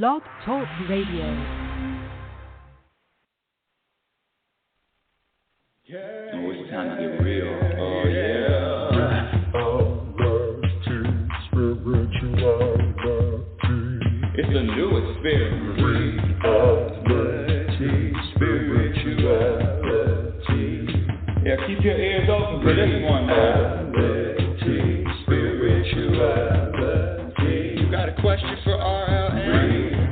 Blog Talk Radio. Oh, it's time to get real. Oh, yeah. It's a new experience. Reality, spirituality. Yeah, keep your ears open for this one, man. Reality, spirituality. You got a question for RLN?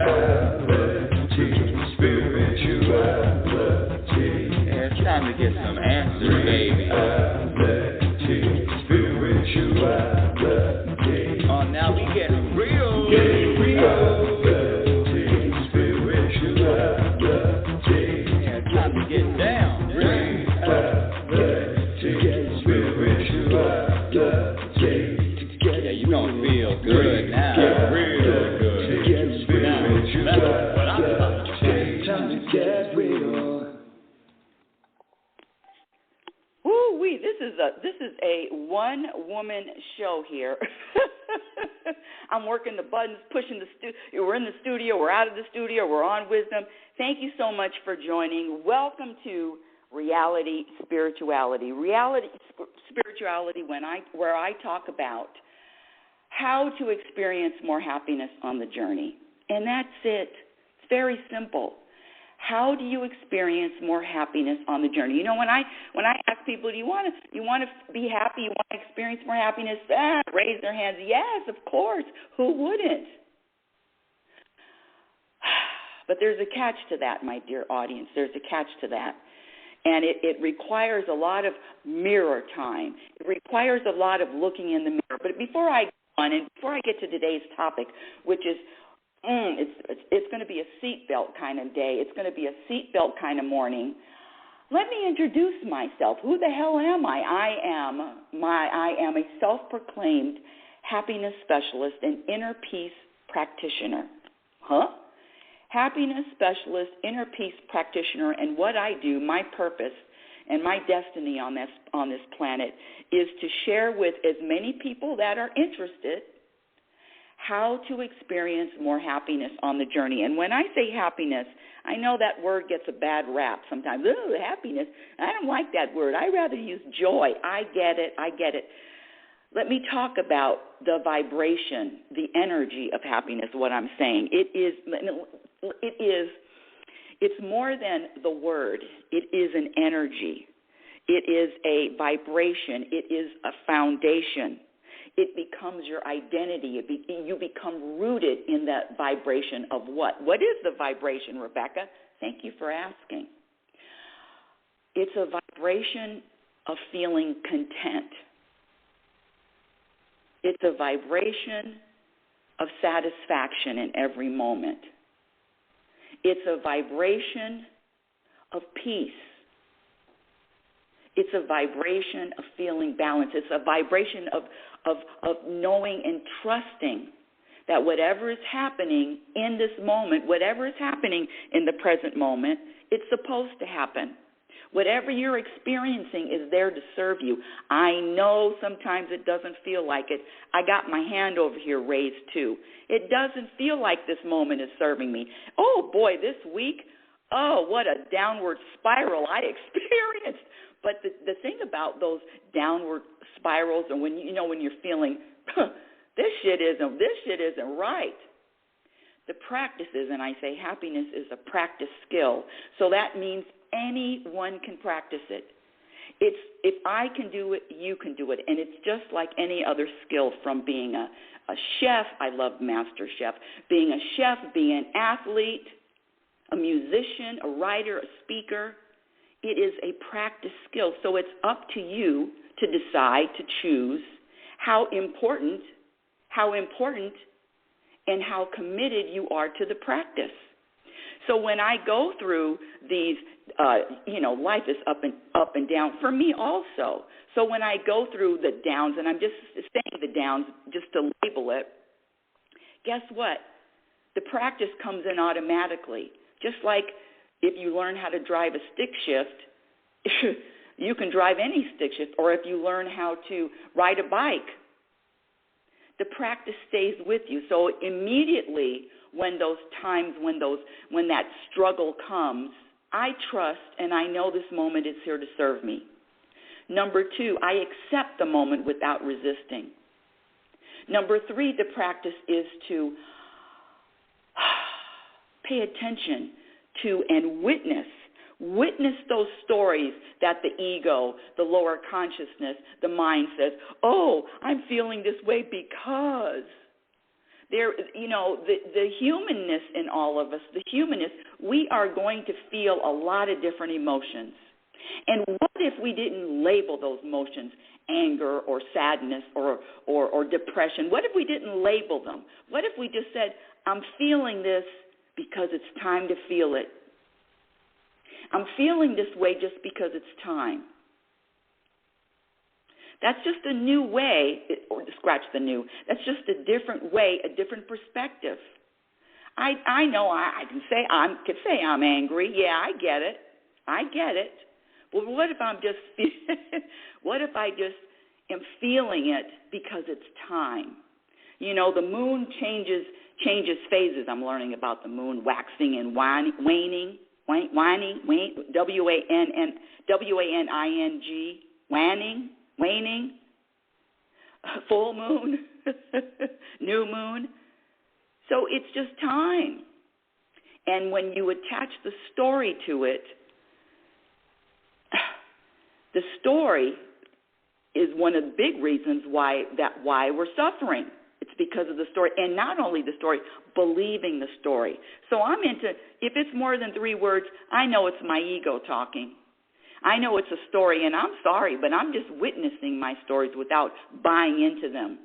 Reality, spirituality. Yeah, it's time to get some answers, baby. Reality, spirituality. Oh, now we getting real. Getting real. Reality, spirituality. Yeah, it's time to get down. Reality, spirituality. Yeah, you gonna feel good now. Real good. Now, that's what I'm talking about. Time to get real. Woo-wee, this is a one-woman show here. I'm working the buttons, pushing the studio. We're in the studio, we're out of the studio, we're on Wisdom. Thank you so much for joining. Welcome to Reality Spirituality. Reality Spirituality, where I talk about how to experience more happiness on the journey. And that's it. It's very simple. How do you experience more happiness on the journey? You know, when I ask people, do you want to be happy? You want to experience more happiness? Raise their hands. Yes, of course. Who wouldn't? But there's a catch to that, my dear audience. There's a catch to that. And it requires a lot of mirror time. It requires a lot of looking in the mirror. But before I go on, and before I get to today's topic, which is it's going to be a seatbelt kind of day. It's going to be a seatbelt kind of morning. Let me introduce myself. Who the hell am I? I am a self-proclaimed happiness specialist and inner peace practitioner. Happiness specialist, inner peace practitioner, and what I do, my purpose and my destiny on this planet is to share with as many people that are interested how to experience more happiness on the journey. And when I say happiness, I know that word gets a bad rap sometimes. Ooh, happiness. I don't like that word. I rather use joy. I get it. Let me talk about the vibration, the energy of happiness, what I'm saying. It's more than the word. It is an energy. It is a vibration. It is a foundation. It becomes your identity. You become rooted in that vibration of what? What is the vibration, Rebecca? Thank you for asking. It's a vibration of feeling content. It's a vibration of satisfaction in every moment. It's a vibration of peace. It's a vibration of feeling balanced. It's a vibration of knowing and trusting that whatever is happening in this moment, whatever is happening in the present moment, it's supposed to happen. Whatever you're experiencing is there to serve you. I know sometimes it doesn't feel like it. I got my hand over here raised too. It doesn't feel like this moment is serving me. Oh boy, this week, what a downward spiral I experienced. But the thing about those downward spirals, and when you're feeling this shit isn't right. The practices, and I say happiness is a practice skill. So that means anyone can practice it. If I can do it, you can do it. And it's just like any other skill, from being a chef. I love Master Chef. Being a chef, being an athlete, a musician, a writer, a speaker. It is a practice skill. So it's up to you to decide, to choose how important and how committed you are to the practice. So when I go through these, life is up and down for me also. So when I go through the downs, and I'm just saying the downs just to label it, guess what? The practice comes in automatically. Just like if you learn how to drive a stick shift, you can drive any stick shift. Or if you learn how to ride a bike, the practice stays with you. So immediately when those times, when that struggle comes, I trust and I know this moment is here to serve me. Number 2, I accept the moment without resisting. Number 3, the practice is to pay attention to and witness those stories that the ego, the lower consciousness, the mind says, oh, I'm feeling this way because. There, the humanness in all of us, we are going to feel a lot of different emotions. And what if we didn't label those emotions, anger or sadness or depression? What if we didn't label them? What if we just said, I'm feeling this because it's time to feel it. I'm feeling this way just because it's time. That's just a new way, or scratch the new. That's just a different way, a different perspective. I know I can say I'm angry. Yeah, I get it. But what if what if I just am feeling it because it's time? The moon changes phases. I'm learning about the moon waxing and waning, W-A-N-N-I-N-G, waning, full moon, new moon. So it's just time. And when you attach the story to it, the story is one of the big reasons why we're suffering. It's because of the story, and not only the story, believing the story. So I'm into, if it's more than 3 words, I know it's my ego talking. I know it's a story, and I'm sorry, but I'm just witnessing my stories without buying into them.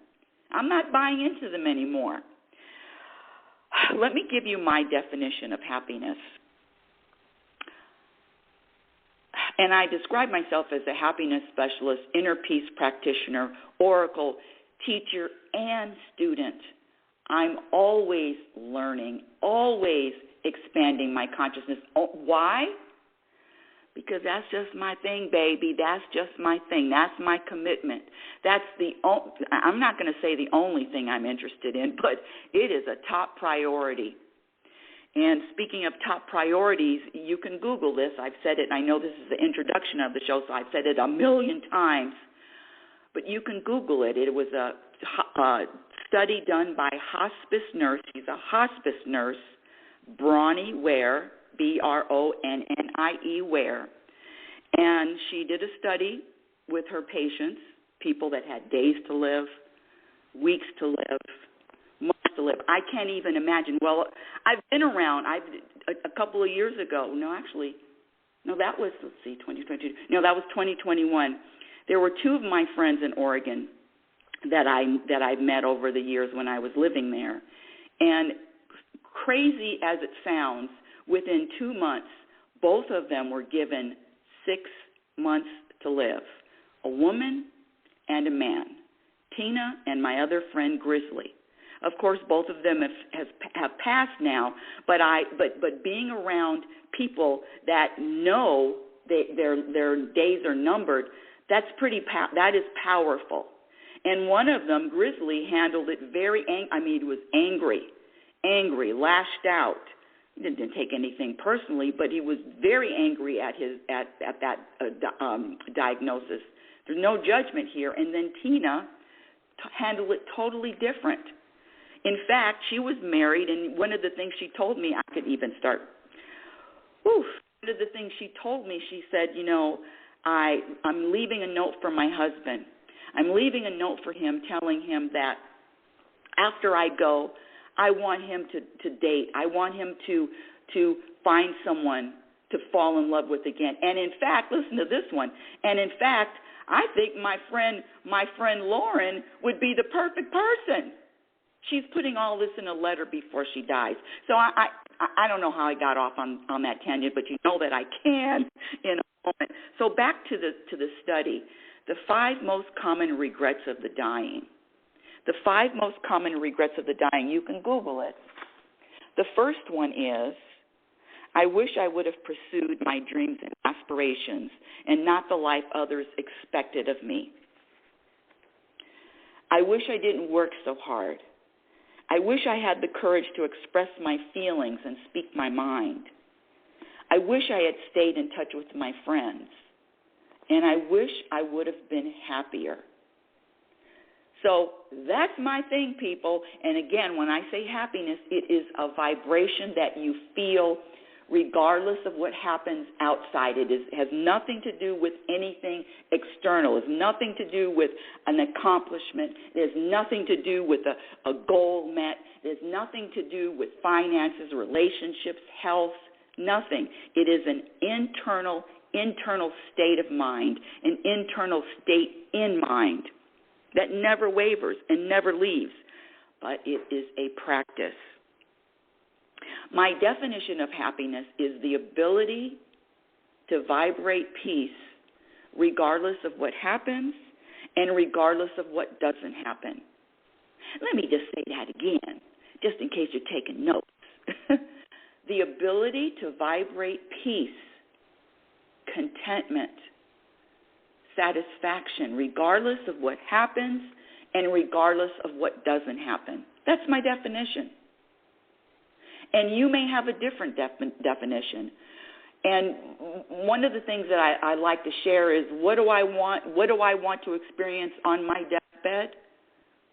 I'm not buying into them anymore. Let me give you my definition of happiness. And I describe myself as a happiness specialist, inner peace practitioner, oracle, teacher, and student. I'm always learning, always expanding my consciousness. Why? Because that's just my thing, baby. That's just my thing. That's my commitment. I'm not going to say the only thing I'm interested in, but it is a top priority. And speaking of top priorities, you can Google this. I've said it, and I know this is the introduction of the show, so I've said it a million times. But you can Google it. It was a study done by hospice nurse. She's a hospice nurse, Bronnie Ware, B-R-O-N-N-I-E Ware. And she did a study with her patients, people that had days to live, weeks to live, months to live. I can't even imagine. Well, I've been around. A couple of years ago. That was 2022. No, that was 2021. There were 2 of my friends in Oregon that I've met over the years when I was living there. And crazy as it sounds, within 2 months, both of them were given 6 months to live, a woman and a man, Tina and my other friend Grizzly. Of course, both of them have passed now, but being around people that know their days are numbered, that is powerful. And one of them, Grizzly, handled it it was angry, lashed out. He didn't take anything personally, but he was very angry at that diagnosis. There's no judgment here. And then Tina handled it totally different. In fact, she was married, and one of the things she told me, I could even start. One of the things she told me, she said, I'm leaving a note for my husband. I'm leaving a note for him telling him that after I go, I want him to date. I want him to find someone to fall in love with again. And in fact, listen to this one. And in fact, I think my friend Lauren would be the perfect person. She's putting all this in a letter before she dies. So I don't know how I got off on that tangent, but you know that I can in a moment. So back to the study, the 5 most common regrets of the dying. The 5 most common regrets of the dying, you can Google it. The first one is, I wish I would have pursued my dreams and aspirations and not the life others expected of me. I wish I didn't work so hard. I wish I had the courage to express my feelings and speak my mind. I wish I had stayed in touch with my friends. And I wish I would have been happier. So that's my thing, people. And again, when I say happiness, it is a vibration that you feel regardless of what happens outside. It has nothing to do with anything external. It has nothing to do with an accomplishment. It has nothing to do with a goal met. It has nothing to do with finances, relationships, health, nothing. It is an internal state of mind, an internal state in mind that never wavers and never leaves, but it is a practice. My definition of happiness is the ability to vibrate peace regardless of what happens and regardless of what doesn't happen. Let me just say that again, just in case you're taking notes. The ability to vibrate peace, contentment, satisfaction, regardless of what happens and regardless of what doesn't happen. That's my definition. And you may have a different definition. And one of the things that I like to share is, what do I want to experience on my deathbed?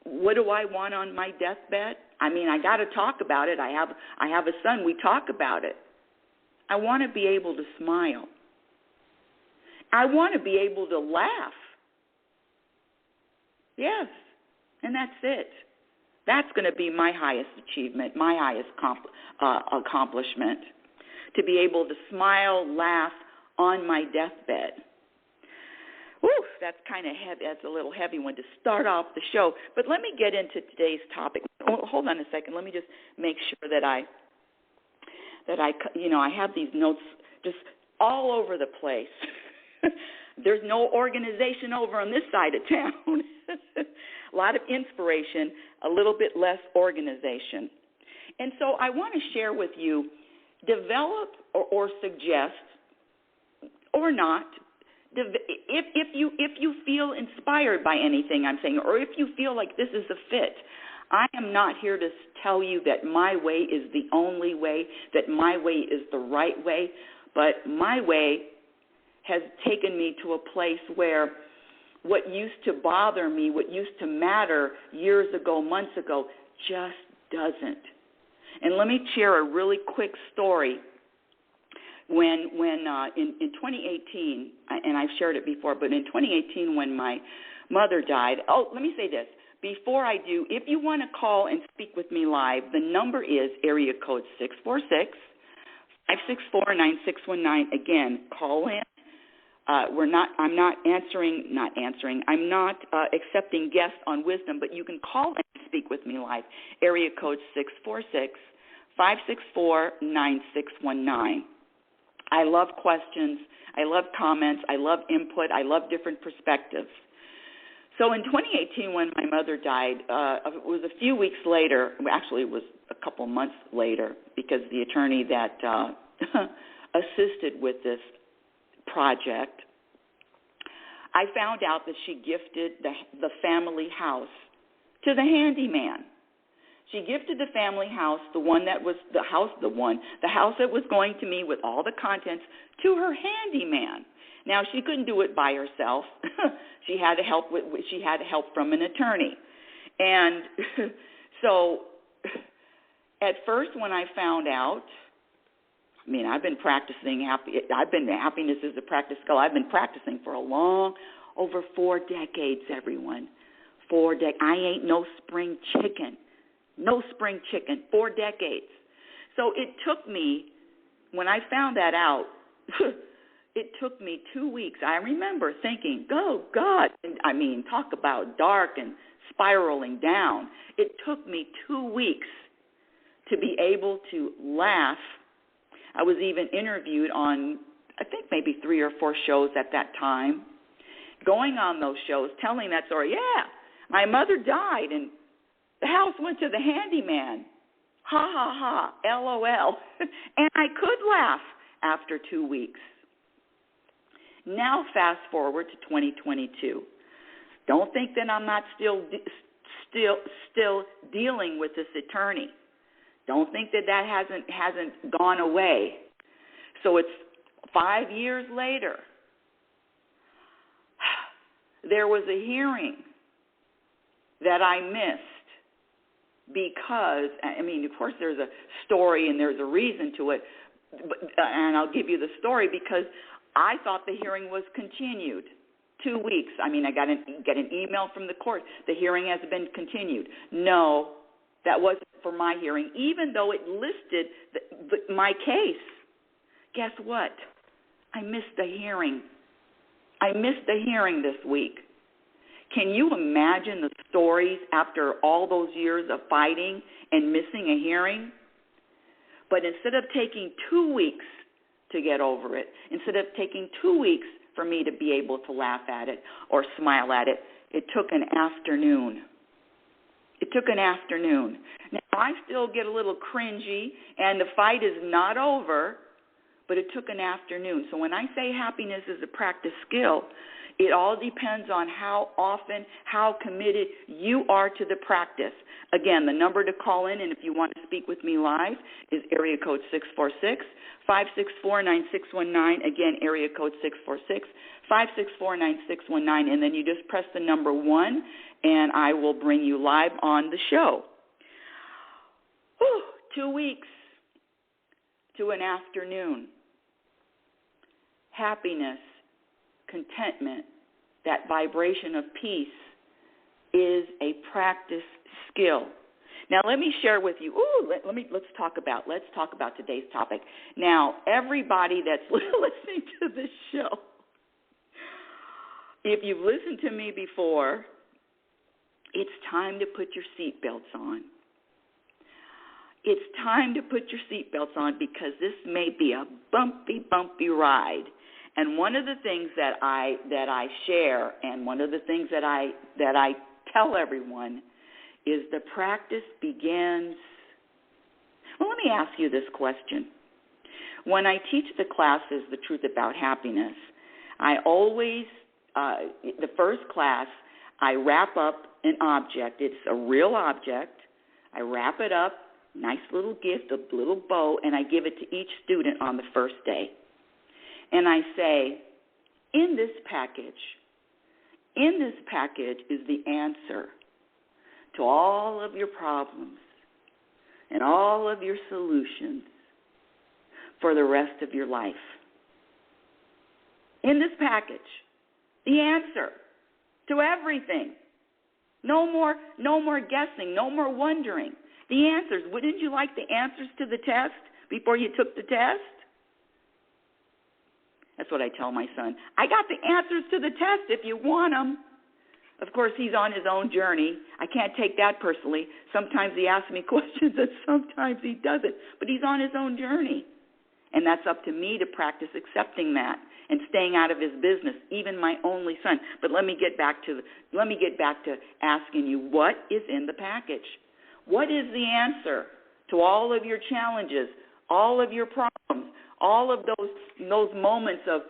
What do I want on my deathbed? I mean, I got to talk about it. I have a son. We talk about it. I want to be able to smile. I want to be able to laugh. Yes, and that's it. That's going to be my highest achievement, my highest accomplishment, to be able to smile, laugh on my deathbed. Whew, that's kind of heavy. That's a little heavy one to start off the show. But let me get into today's topic. Hold on a second. Let me just make sure that I have these notes just all over the place. There's no organization over on this side of town. A lot of inspiration, a little bit less organization. And so I want to share with you, develop or suggest or not, if you feel inspired by anything I'm saying, or if you feel like this is a fit. I am not here to tell you that my way is the only way, that my way is the right way, but my way has taken me to a place where what used to bother me, what used to matter years ago, months ago, just doesn't. And let me share a really quick story. When in 2018, and I've shared it before, but in 2018 when my mother died, let me say this. Before I do, if you want to call and speak with me live, the number is area code 646-564-9619. Again, call in. I'm not accepting guests on Wisdom, but you can call and speak with me live. Area code 646-564-9619. I love questions. I love comments. I love input. I love different perspectives. So in 2018, when my mother died, it was a few weeks later. Actually, it was a couple months later, because the attorney that assisted with this project, I found out that she gifted the family house to the handyman. She gifted the family house, the house that was going to me with all the contents, to her handyman. Now, she couldn't do it by herself. She had help from an attorney. And so at first when I found out, I mean, I've been practicing happiness is a practice skill. I've been practicing for over 4 decades, everyone. 4 decades. I ain't no spring chicken. 4 decades. So it took me, when I found that out, it took me 2 weeks. I remember thinking, oh, God. I mean, talk about dark and spiraling down. It took me 2 weeks to be able to laugh. I was even interviewed on, I think, maybe 3 or 4 shows at that time, going on those shows, telling that story. Yeah, my mother died, and the house went to the handyman. Ha, ha, ha, LOL. And I could laugh after 2 weeks. Now fast forward to 2022. Don't think that I'm not still dealing with this attorney. Don't think that hasn't gone away. So it's 5 years later. There was a hearing that I missed because, of course there's a story and there's a reason to it, and I'll give you the story because I thought the hearing was continued. 2 weeks. I got an email from the court. The hearing has been continued. No, that wasn't for my hearing, even though it listed my case. Guess what? I missed the hearing. I missed the hearing this week. Can you imagine the stories after all those years of fighting and missing a hearing? But instead of taking 2 weeks to get over it, instead of taking 2 weeks for me to be able to laugh at it or smile at it, it took an afternoon. It took an afternoon. Now, I still get a little cringy, and the fight is not over, but it took an afternoon. So when I say happiness is a practice skill, it all depends on how often, how committed you are to the practice. Again, the number to call in, and if you want to speak with me live, is area code 646-564-9619. Again, area code 646-564-9619. And then you just press the number 1, and I will bring you live on the show. 2 weeks to an afternoon. Happiness, contentment, that vibration of peace is a practice skill. Now let me share with you. Let's talk about today's topic. Now, everybody that's listening to this show, if you've listened to me before, it's time to put your seatbelts on. It's time to put your seatbelts on because this may be a bumpy ride. And one of the things that I share, and one of the things that I tell everyone, is the practice begins. Well, let me ask you this question. When I teach the classes, The Truth About Happiness, I always, the first class, I wrap up an object. It's a real object. I wrap it up, nice little gift, a little bow, and I give it to each student on the first day. And I say, in this package is the answer to all of your problems and all of your solutions for the rest of your life. In this package, the answer to everything. No more guessing, no more wondering. The answers. Wouldn't you like the answers to the test before you took the test? That's what I tell my son. I got the answers to the test if you want them. Of course, he's on his own journey. I can't take that personally. Sometimes he asks me questions and sometimes he doesn't. But he's on his own journey. And that's up to me to practice accepting that and staying out of his business, even my only son. But let me get back to asking you, what is in the package? What is the answer to all of your challenges, all of your problems, all of those moments of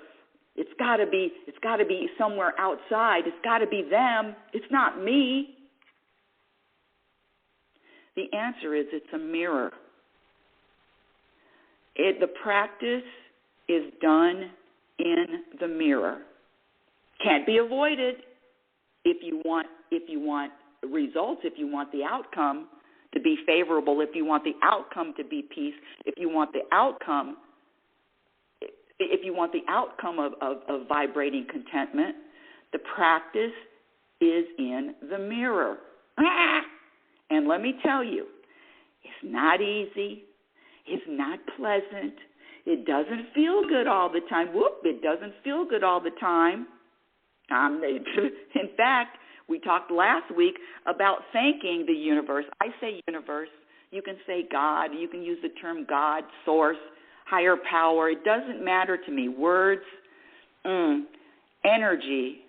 it's got to be somewhere outside. It's got to be them. It's not me. The answer is it's a mirror. The practice is done in the mirror. Can't be avoided. If you want results, if you want the outcome to be favorable, if you want the outcome to be peace, if you want the outcome of vibrating contentment, the practice is in the mirror. And let me tell you, it's not easy. It's not pleasant. It doesn't feel good all the time. It doesn't feel good all the time. In fact, we talked last week about thanking the universe. I say universe. You can say God. You can use the term God, source, higher power. It doesn't matter to me. Words, energy,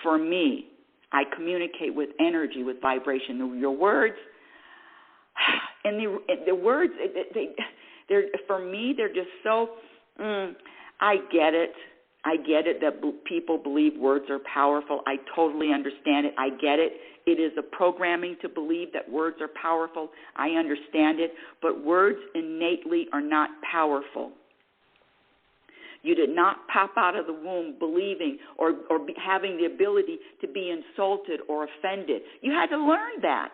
for me, I communicate with energy, with vibration. Your words, and the words, they're for me, they're just so, I get it. I get it that people believe words are powerful. I totally understand it. I get it. It is a programming to believe that words are powerful. I understand it. But words innately are not powerful. You did not pop out of the womb believing or having the ability to be insulted or offended. You had to learn that.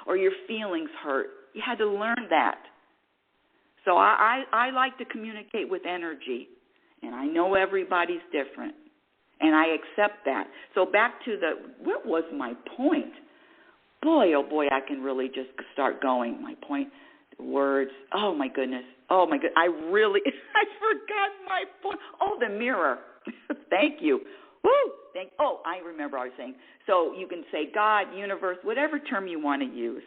Or your feelings hurt. You had to learn that. So I like to communicate with energy. And I know everybody's different. And I accept that. So back to what was my point? Boy, oh boy, I can really just start going. My point, the words, oh my goodness. I forgot my point. Oh, the mirror. Thank you. Woo! I remember what I was saying. So you can say God, universe, whatever term you want to use.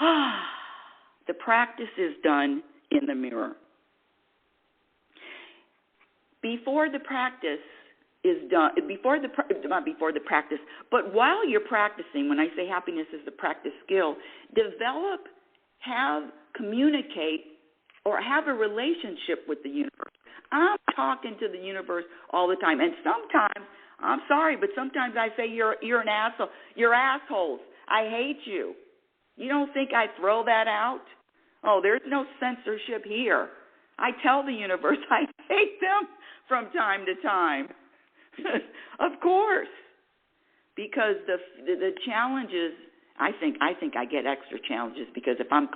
The practice is done in the mirror. Before the practice is done, not before the practice, but while you're practicing, when I say happiness is the practice skill, develop, communicate, or have a relationship with the universe. I'm talking to the universe all the time, and sometimes, I'm sorry, but sometimes I say you're an asshole. You're assholes. I hate you. You don't think I throw that out? Oh, there's no censorship here. I tell the universe I hate them from time to time. Of course. Because the challenges, I think I get extra challenges because if I'm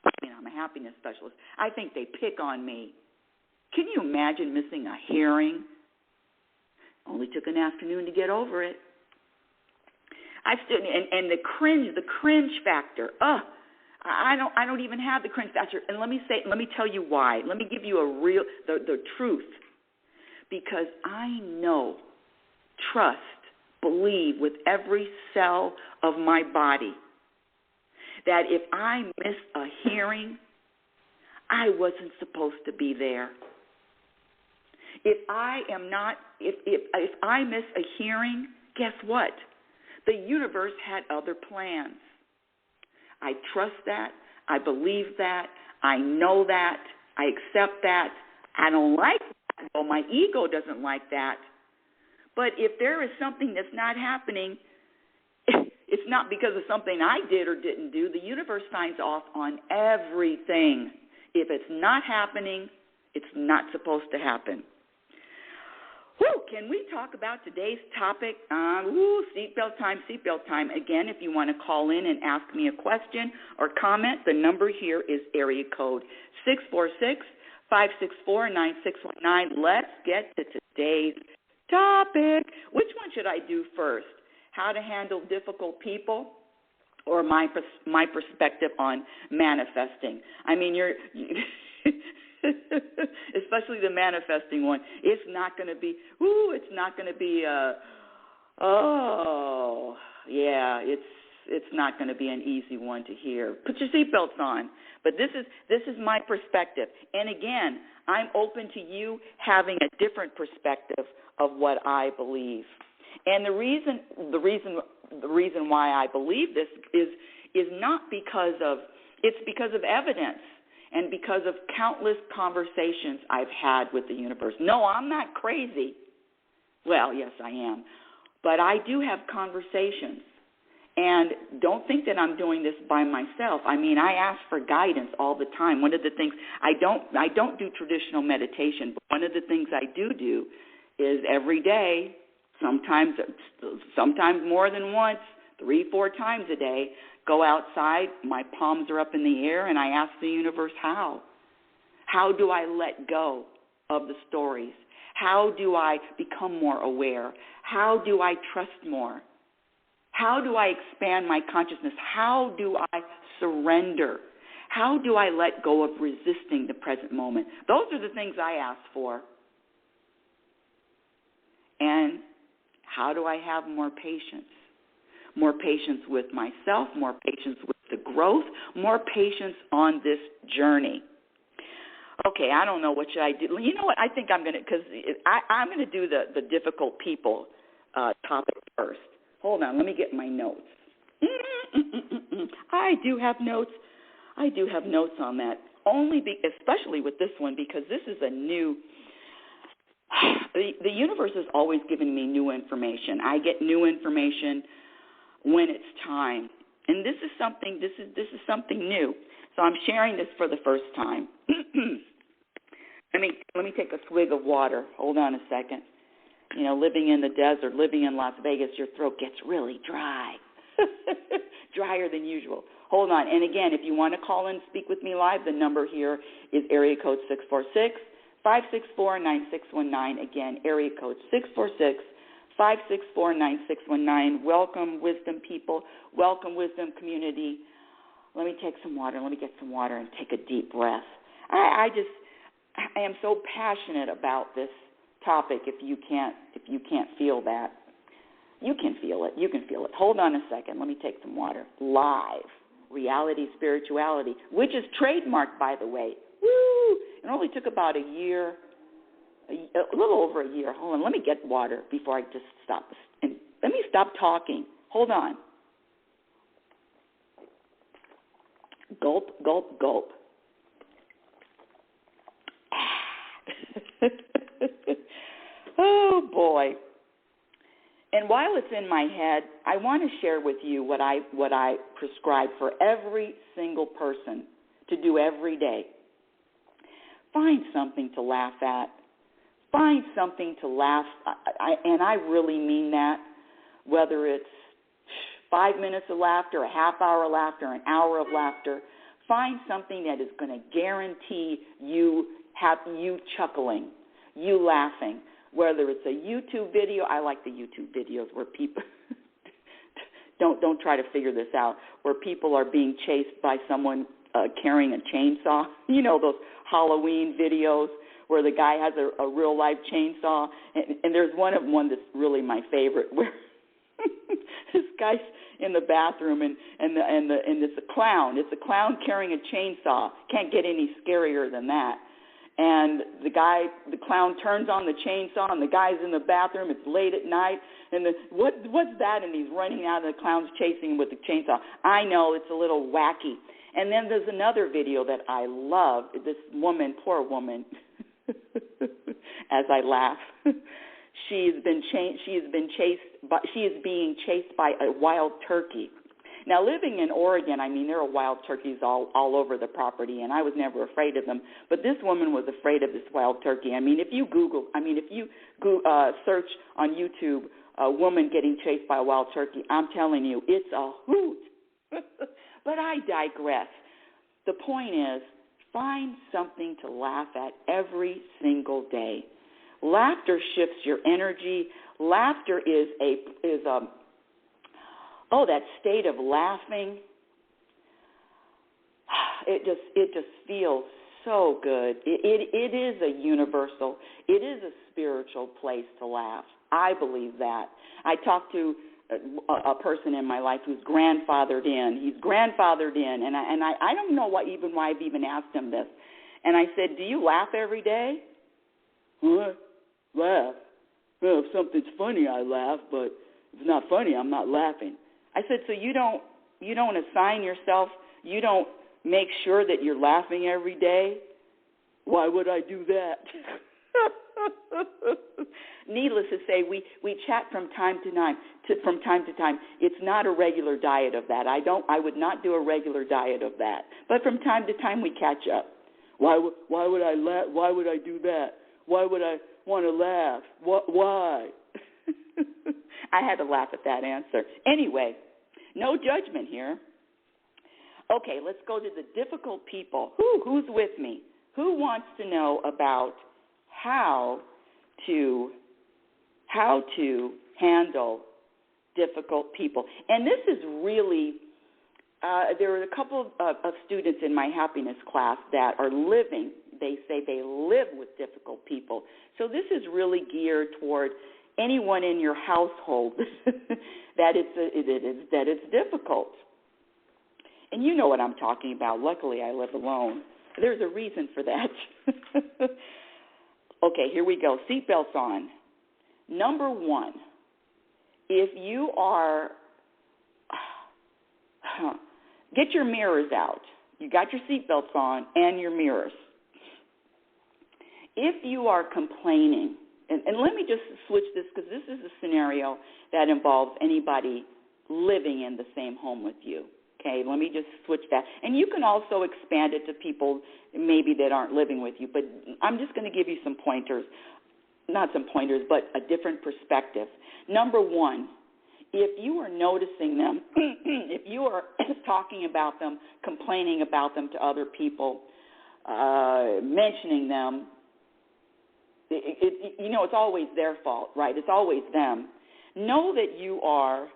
a happiness specialist, I think they pick on me. Can you imagine missing a hearing? Only took an afternoon to get over it. And the cringe factor. I don't even have the cringe factor. And let me tell you why. Let me give you the truth. Because I know, trust, believe with every cell of my body that if I miss a hearing, I wasn't supposed to be there. If I miss a hearing, guess what? The universe had other plans. I trust that. I believe that. I know that. I accept that. I don't like that. Well, my ego doesn't like that. But if there is something that's not happening, it's not because of something I did or didn't do. The universe signs off on everything. If it's not happening, it's not supposed to happen. Can we talk about today's topic? Seatbelt time. Again, if you want to call in and ask me a question or comment, the number here is area code 646-564-9619. Let's get to today's topic. Which one should I do first? How to handle difficult people or my perspective on manifesting? I mean, especially the manifesting one. It's not going to be, it's not going to be an easy one to hear. Put your seatbelts on. But this is my perspective. And again, I'm open to you having a different perspective of what I believe. And the reason why I believe this is not because of evidence. And because of countless conversations I've had with the universe. No, I'm not crazy. Well, yes, I am. But I do have conversations. And don't think that I'm doing this by myself. I mean, I ask for guidance all the time. One of the things, I don't do traditional meditation, but one of the things I do is every day, sometimes more than once, 3-4 times a day, go outside, my palms are up in the air, and I ask the universe how. How do I let go of the stories? How do I become more aware? How do I trust more? How do I expand my consciousness? How do I surrender? How do I let go of resisting the present moment? Those are the things I ask for. And how do I have more patience? More patience with myself, more patience with the growth, more patience on this journey. Okay, I don't know what should I do. You know what? I think I'm going to, because I'm going to do the difficult people topic first. Hold on, let me get my notes. I do have notes. I do have notes on that. Especially with this one, because this is a new The universe is always giving me new information. I get new information when it's time, and this is something new. So I'm sharing this for the first time. Let me take a swig of water. Hold on a second. You know, living in the desert, living in Las Vegas, your throat gets really dry, drier than usual. Hold on. And again, if you want to call in and speak with me live, the number here is area code 646-564-9619. Again, area code 646-564-9619. Welcome, wisdom people. Welcome, wisdom community. Let me take some water. Let me get some water and take a deep breath. I am so passionate about this topic. If you can't feel that, you can feel it. You can feel it. Hold on a second. Let me take some water. Live Reality Spirituality, which is trademarked, by the way. Woo! It only took about a year, a little over a year. Hold on. Let me get water before I just stop. And let me stop talking. Hold on. Gulp, gulp, gulp. Oh, boy. And while it's in my head, I want to share with you what I prescribe for every single person to do every day. Find something to laugh at. Find something to laugh, and I really mean that, whether it's 5 minutes of laughter, a half hour of laughter, an hour of laughter. Find something that is going to guarantee you chuckling, you laughing. Whether it's a YouTube video, I like the YouTube videos where people don't try to figure this out, where people are being chased by someone carrying a chainsaw. You know those Halloween videos where the guy has a real life chainsaw, and there's one that's really my favorite where this guy's in the bathroom and it's a clown. It's a clown carrying a chainsaw. Can't get any scarier than that. And the clown turns on the chainsaw, and the guy's in the bathroom. It's late at night, and what's that? And he's running out, and the clown's chasing him with the chainsaw. I know, it's a little wacky. And then there's another video that I love. This woman, poor woman, as I laugh, she is being chased by a wild turkey. Now, living in Oregon, I mean, there are wild turkeys all over the property, and I was never afraid of them. But this woman was afraid of this wild turkey. I mean, if you search on YouTube a woman getting chased by a wild turkey, I'm telling you, it's a hoot. But I digress. The point is, find something to laugh at every single day. Laughter shifts your energy. Laughter is that state of laughing, it just feels so good. It is a universal, it is a spiritual place to laugh. I believe that. I talked to a person in my life who's grandfathered in. He's grandfathered in, and I don't know why I've even asked him this. And I said, "Do you laugh every day?" "What? Laugh? Well, if something's funny, I laugh, but if it's not funny, I'm not laughing." I said, "So you don't assign yourself, you don't make sure that you're laughing every day?" "Why would I do that?" Needless to say, we chat from time to time. It's not a regular diet of that. I would not do a regular diet of that. But from time to time we catch up. Why would I laugh? Why would I do that? Why would I want to laugh? Why? I had to laugh at that answer. Anyway, no judgment here. Okay, let's go to the difficult people. Who's with me? Who wants to know about how to handle difficult people? And this is really, there are a couple of students in my happiness class that are living, they say they live with difficult people. So this is really geared toward anyone in your household that it's difficult. And you know what I'm talking about. Luckily, I live alone. There's a reason for that. Okay, here we go. Seatbelts on. Number one, if you are, get your mirrors out. You got your seatbelts on and your mirrors. If you are complaining and let me just switch this, because this is a scenario that involves anybody living in the same home with you. Okay, let me just switch that. And you can also expand it to people maybe that aren't living with you, but I'm just going to give you some pointers, not some pointers, but a different perspective. Number one, if you are noticing them, if you are talking about them, complaining about them to other people, mentioning them, it's always their fault, right? It's always them. Know that you are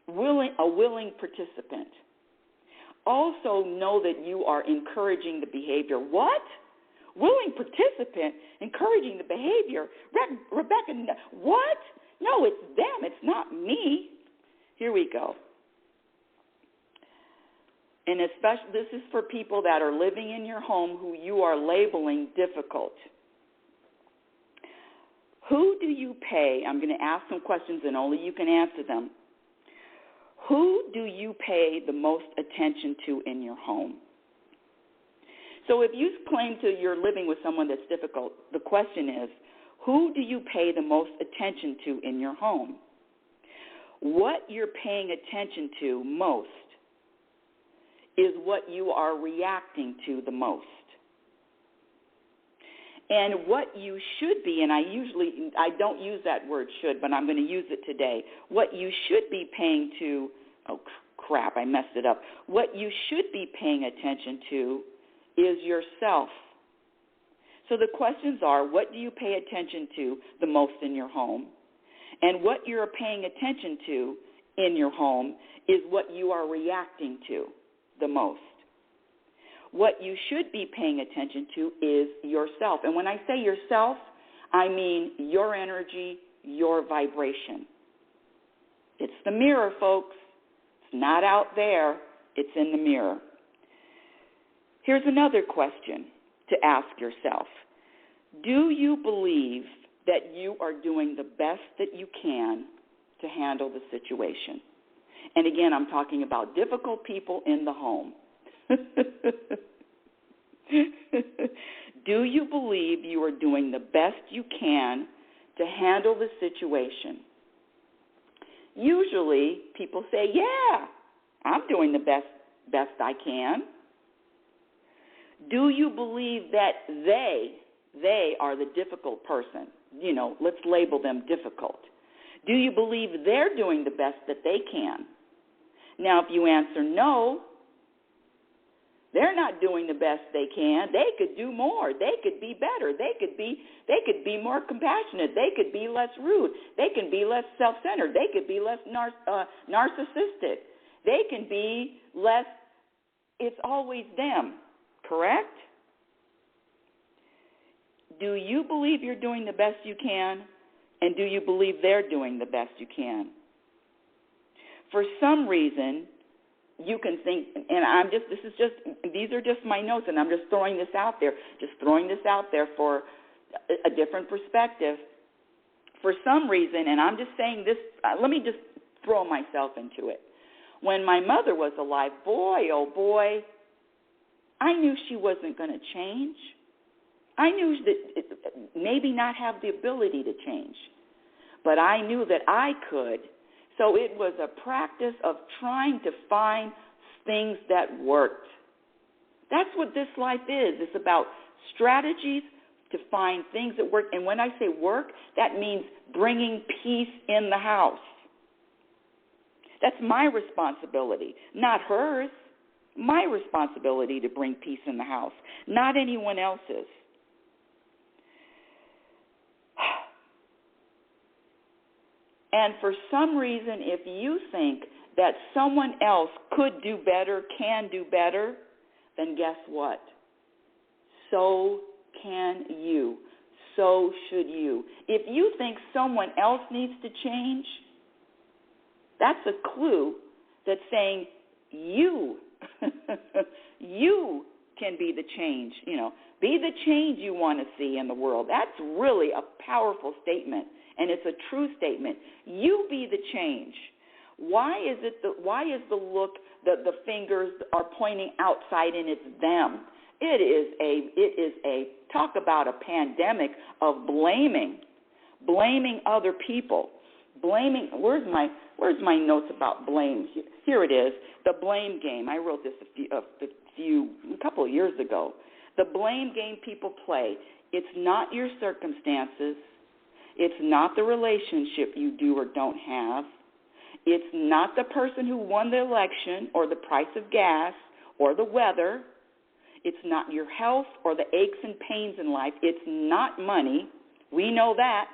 a willing participant. Also know that you are encouraging the behavior. What? Willing participant encouraging the behavior? Rebecca, what? No, it's them. It's not me. Here we go. And especially, this is for people that are living in your home who you are labeling difficult. Who do you pay? I'm going to ask some questions and only you can answer them. Who do you pay the most attention to in your home? So if you claim you're living with someone that's difficult, the question is, who do you pay the most attention to in your home? What you're paying attention to most is what you are reacting to the most. And what you should be, and I don't use that word should, but I'm going to use it today. What you should be paying to, oh crap, I messed it up. What you should be paying attention to is yourself. So the questions are, what do you pay attention to the most in your home? And what you're paying attention to in your home is what you are reacting to the most. What you should be paying attention to is yourself. And when I say yourself, I mean your energy, your vibration. It's the mirror, folks. It's not out there. It's in the mirror. Here's another question to ask yourself. Do you believe that you are doing the best that you can to handle the situation? And again, I'm talking about difficult people in the home. Do you believe you are doing the best you can to handle the situation? Usually, people say, yeah, I'm doing the best I can. Do you believe that they are the difficult person? Let's label them difficult. Do you believe they're doing the best that they can? Now, if you answer no, they're not doing the best they can. They could do more. They could be better. They could be more compassionate. They could be less rude. They can be less self-centered. They could be less narcissistic. They can be less. It's always them, correct? Do you believe you're doing the best you can? And do you believe they're doing the best you can? For some reason, you can think, and these are just my notes, and I'm just throwing this out there for a different perspective. For some reason, and I'm just saying this, let me just throw myself into it. When my mother was alive, boy, oh boy, I knew she wasn't going to change. I knew that maybe not have the ability to change, but I knew that I could. So it was a practice of trying to find things that worked. That's what this life is. It's about strategies to find things that work. And when I say work, that means bringing peace in the house. That's my responsibility, not hers. My responsibility to bring peace in the house, not anyone else's. And for some reason, if you think that someone else could do better, can do better, then guess what? So can you. So should you. If you think someone else needs to change, that's a clue that's saying you can be the change. Be the change you want to see in the world. That's really a powerful statement. And it's a true statement. You be the change. Why is the fingers are pointing outside and it's them? It is a talk about a pandemic of blaming. blaming other people, where's my notes about blame? Here it is, the blame game. I wrote this a couple of years ago. The blame game people play. It's not your circumstances. It's not the relationship you do or don't have. It's not the person who won the election or the price of gas or the weather. It's not your health or the aches and pains in life. It's not money. We know that.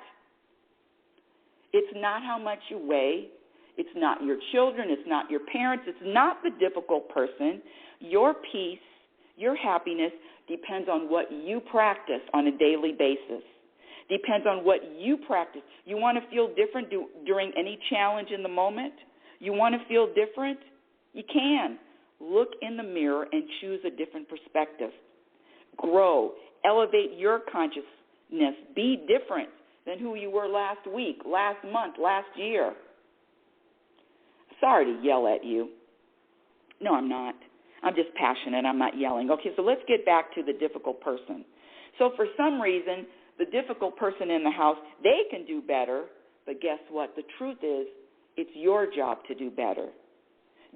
It's not how much you weigh. It's not your children. It's not your parents. It's not the difficult person. Your peace, your happiness depends on what you practice on a daily basis. Depends on what you practice. You want to feel different during any challenge in the moment? You want to feel different? You can. Look in the mirror and choose a different perspective. Grow. Elevate your consciousness. Be different than who you were last week, last month, last year. Sorry to yell at you. No, I'm not. I'm just passionate. I'm not yelling. Okay, so let's get back to the difficult person. So for some reason, the difficult person in the house, they can do better, but guess what? The truth is, it's your job to do better.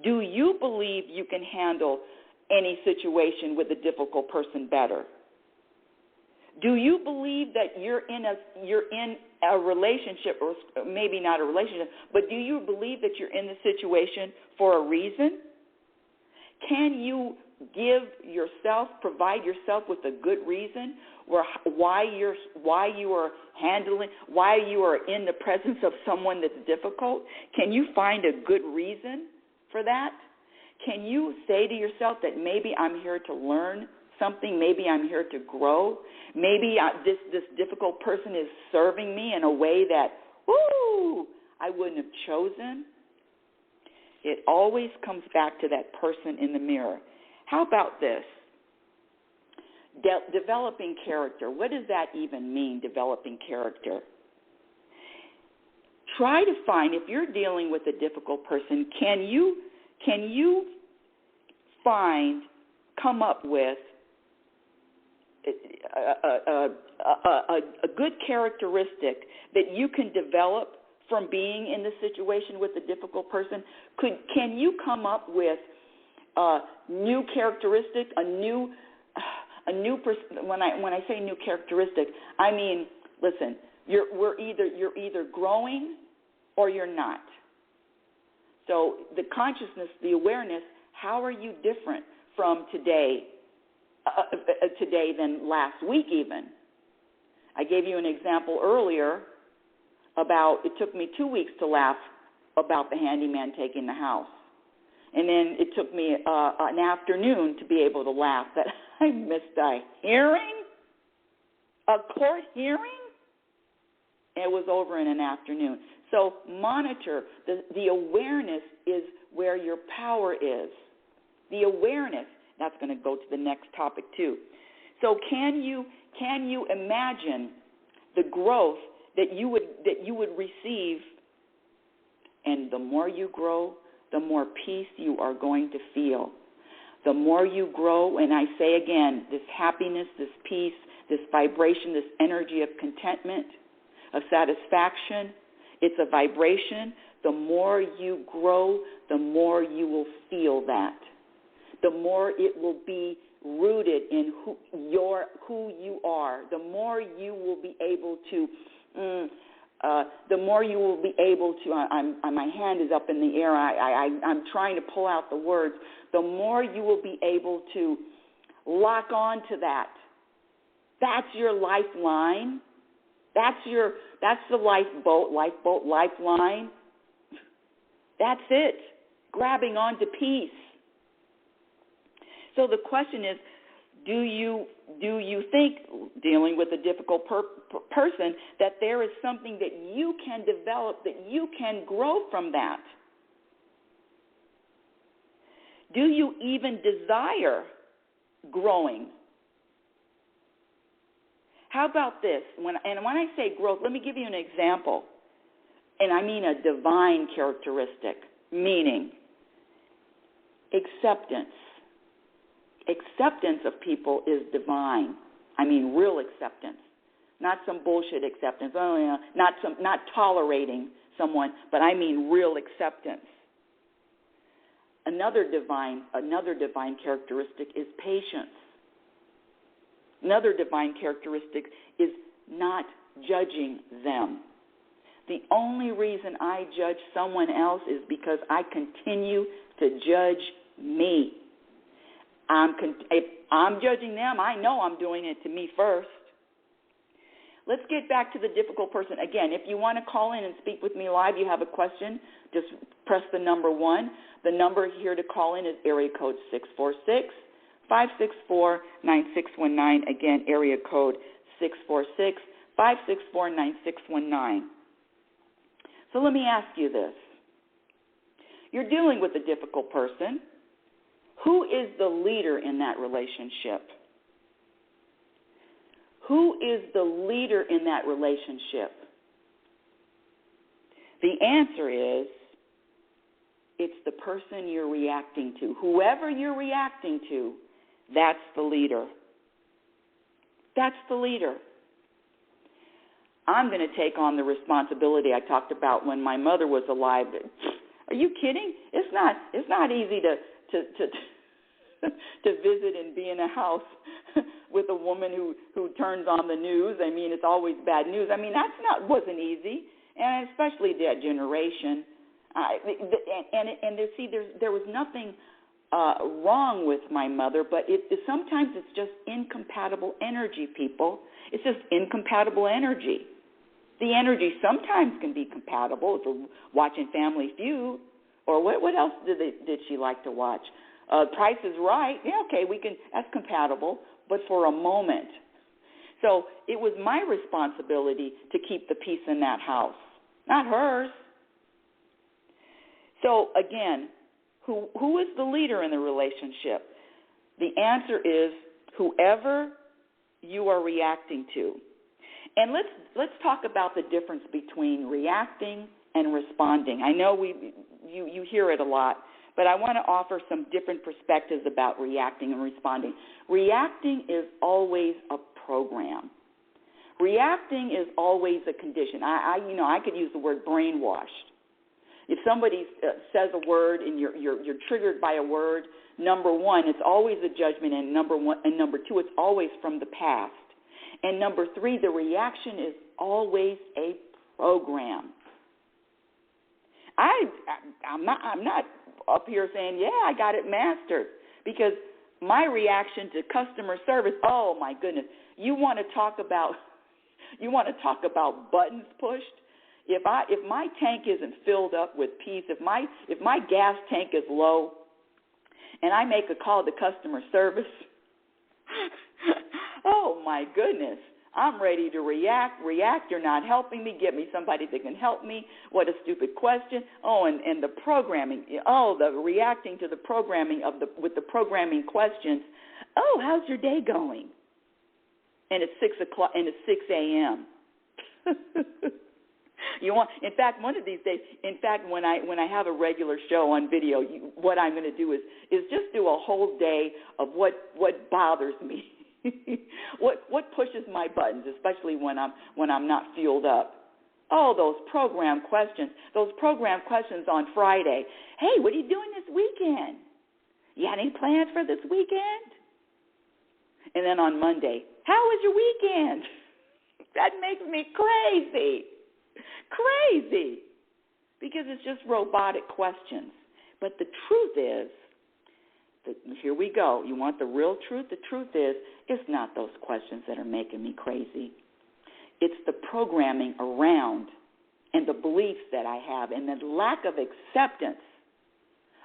Do you believe you can handle any situation with a difficult person better? Do you believe that you're in a relationship, or maybe not a relationship, but do you believe that you're in the situation for a reason? Can you provide yourself with a good reason why you are in the presence of someone that's difficult? Can you find a good reason for that? Can you say to yourself that maybe I'm here to learn something, maybe I'm here to grow, maybe this difficult person is serving me in a way that, I wouldn't have chosen? It always comes back to that person in the mirror. How about this? Developing character. What does that even mean, developing character? Try to find, if you're dealing with a difficult person, can you come up with a good characteristic that you can develop from being in the situation with a difficult person? Can you come up with a new characteristic, when I say new characteristic, I mean, listen, you're either growing or you're not. So the consciousness, the awareness, how are you different from today than last week even? I gave you an example earlier about it took me 2 weeks to laugh about the handyman taking the house. And then it took me an afternoon to be able to laugh that I missed a hearing, a court hearing. It was over in an afternoon. So monitor. The awareness is where your power is. The awareness. That's going to go to the next topic too. So can you imagine the growth that you would receive? And the more you grow, the more peace you are going to feel. The more you grow, and I say again, this happiness, this peace, this vibration, this energy of contentment, of satisfaction, it's a vibration. The more you grow, the more you will feel that. The more it will be rooted in who you are. The more you will be able to my hand is up in the air. I'm trying to pull out the words. The more you will be able to lock on to that. That's your lifeline. That's the lifeboat, lifeline. That's it. Grabbing onto peace. So the question is, do you think, dealing with a difficult person, that there is something that you can develop, that you can grow from that? Do you even desire growing? How about this? When I say growth, let me give you an example. And I mean a divine characteristic, meaning acceptance. Acceptance of people is divine. I mean real acceptance. Not some bullshit acceptance. Oh, yeah. Not tolerating someone, but I mean real acceptance. Another divine characteristic is patience. Another divine characteristic is not judging them. The only reason I judge someone else is because I continue to judge me. If I'm judging them, I know I'm doing it to me first. Let's get back to the difficult person. Again, if you want to call in and speak with me live, you have a question, just press the number 1. The number here to call in is area code 646-564-9619. Again, area code 646-564-9619. So let me ask you this. You're dealing with a difficult person. Who is the leader in that relationship? Who is the leader in that relationship? The answer is, it's the person you're reacting to. Whoever you're reacting to, that's the leader. That's the leader. I'm going to take on the responsibility I talked about when my mother was alive. Are you kidding? It's not easy to visit and be in a house with a woman who turns on the news. I mean, it's always bad news. I mean, wasn't easy, and especially that generation. There was nothing wrong with my mother, but sometimes it's just incompatible energy, people. It's just incompatible energy. The energy sometimes can be compatible for watching Family Feud, or what else did she like to watch? Price is Right. Yeah, okay, that's compatible, but for a moment. So it was my responsibility to keep the peace in that house, not hers. So again, who is the leader in the relationship? The answer is whoever you are reacting to. And let's talk about the difference between reacting and responding. I know you hear it a lot, but I want to offer some different perspectives about reacting and responding. Reacting is always a program. Reacting is always a condition. I could use the word brainwashed. If somebody says a word and you're triggered by a word, number one, it's always a judgment, and number two, it's always from the past. And number three, the reaction is always a program. I'm not up here saying, yeah, I got it mastered, because my reaction to customer service, oh my goodness, you want to talk about buttons pushed. If my tank isn't filled up with peace, if my gas tank is low, and I make a call to customer service, oh my goodness, I'm ready to react. You're not helping me. Get me somebody that can help me. What a stupid question. Oh, and the programming. Oh, the reacting to the programming with the programming questions. Oh, how's your day going? And it's 6 o'clock, and it's 6 a.m. In fact, one of these days, when I have a regular show on video, what I'm going to do is just do a whole day of what bothers me. What pushes my buttons, especially when I'm not fueled up. Oh, those program questions. Those program questions on Friday. Hey, what are you doing this weekend? You got any plans for this weekend? And then on Monday, how was your weekend? That makes me crazy. Crazy. Because it's just robotic questions. But the truth is, here we go. You want the real truth? The truth is, it's not those questions that are making me crazy. It's the programming around and the beliefs that I have and the lack of acceptance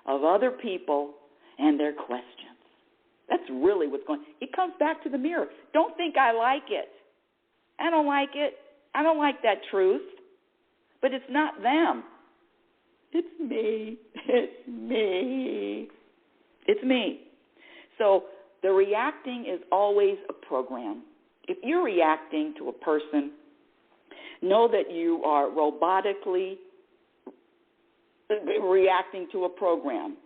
of other people and their questions. That's really what's going on. It comes back to the mirror. Don't think I like it. I don't like it. I don't like that truth. But it's not them. It's me. It's me. It's me. So the reacting is always a program. If you're reacting to a person, know that you are robotically reacting to a program.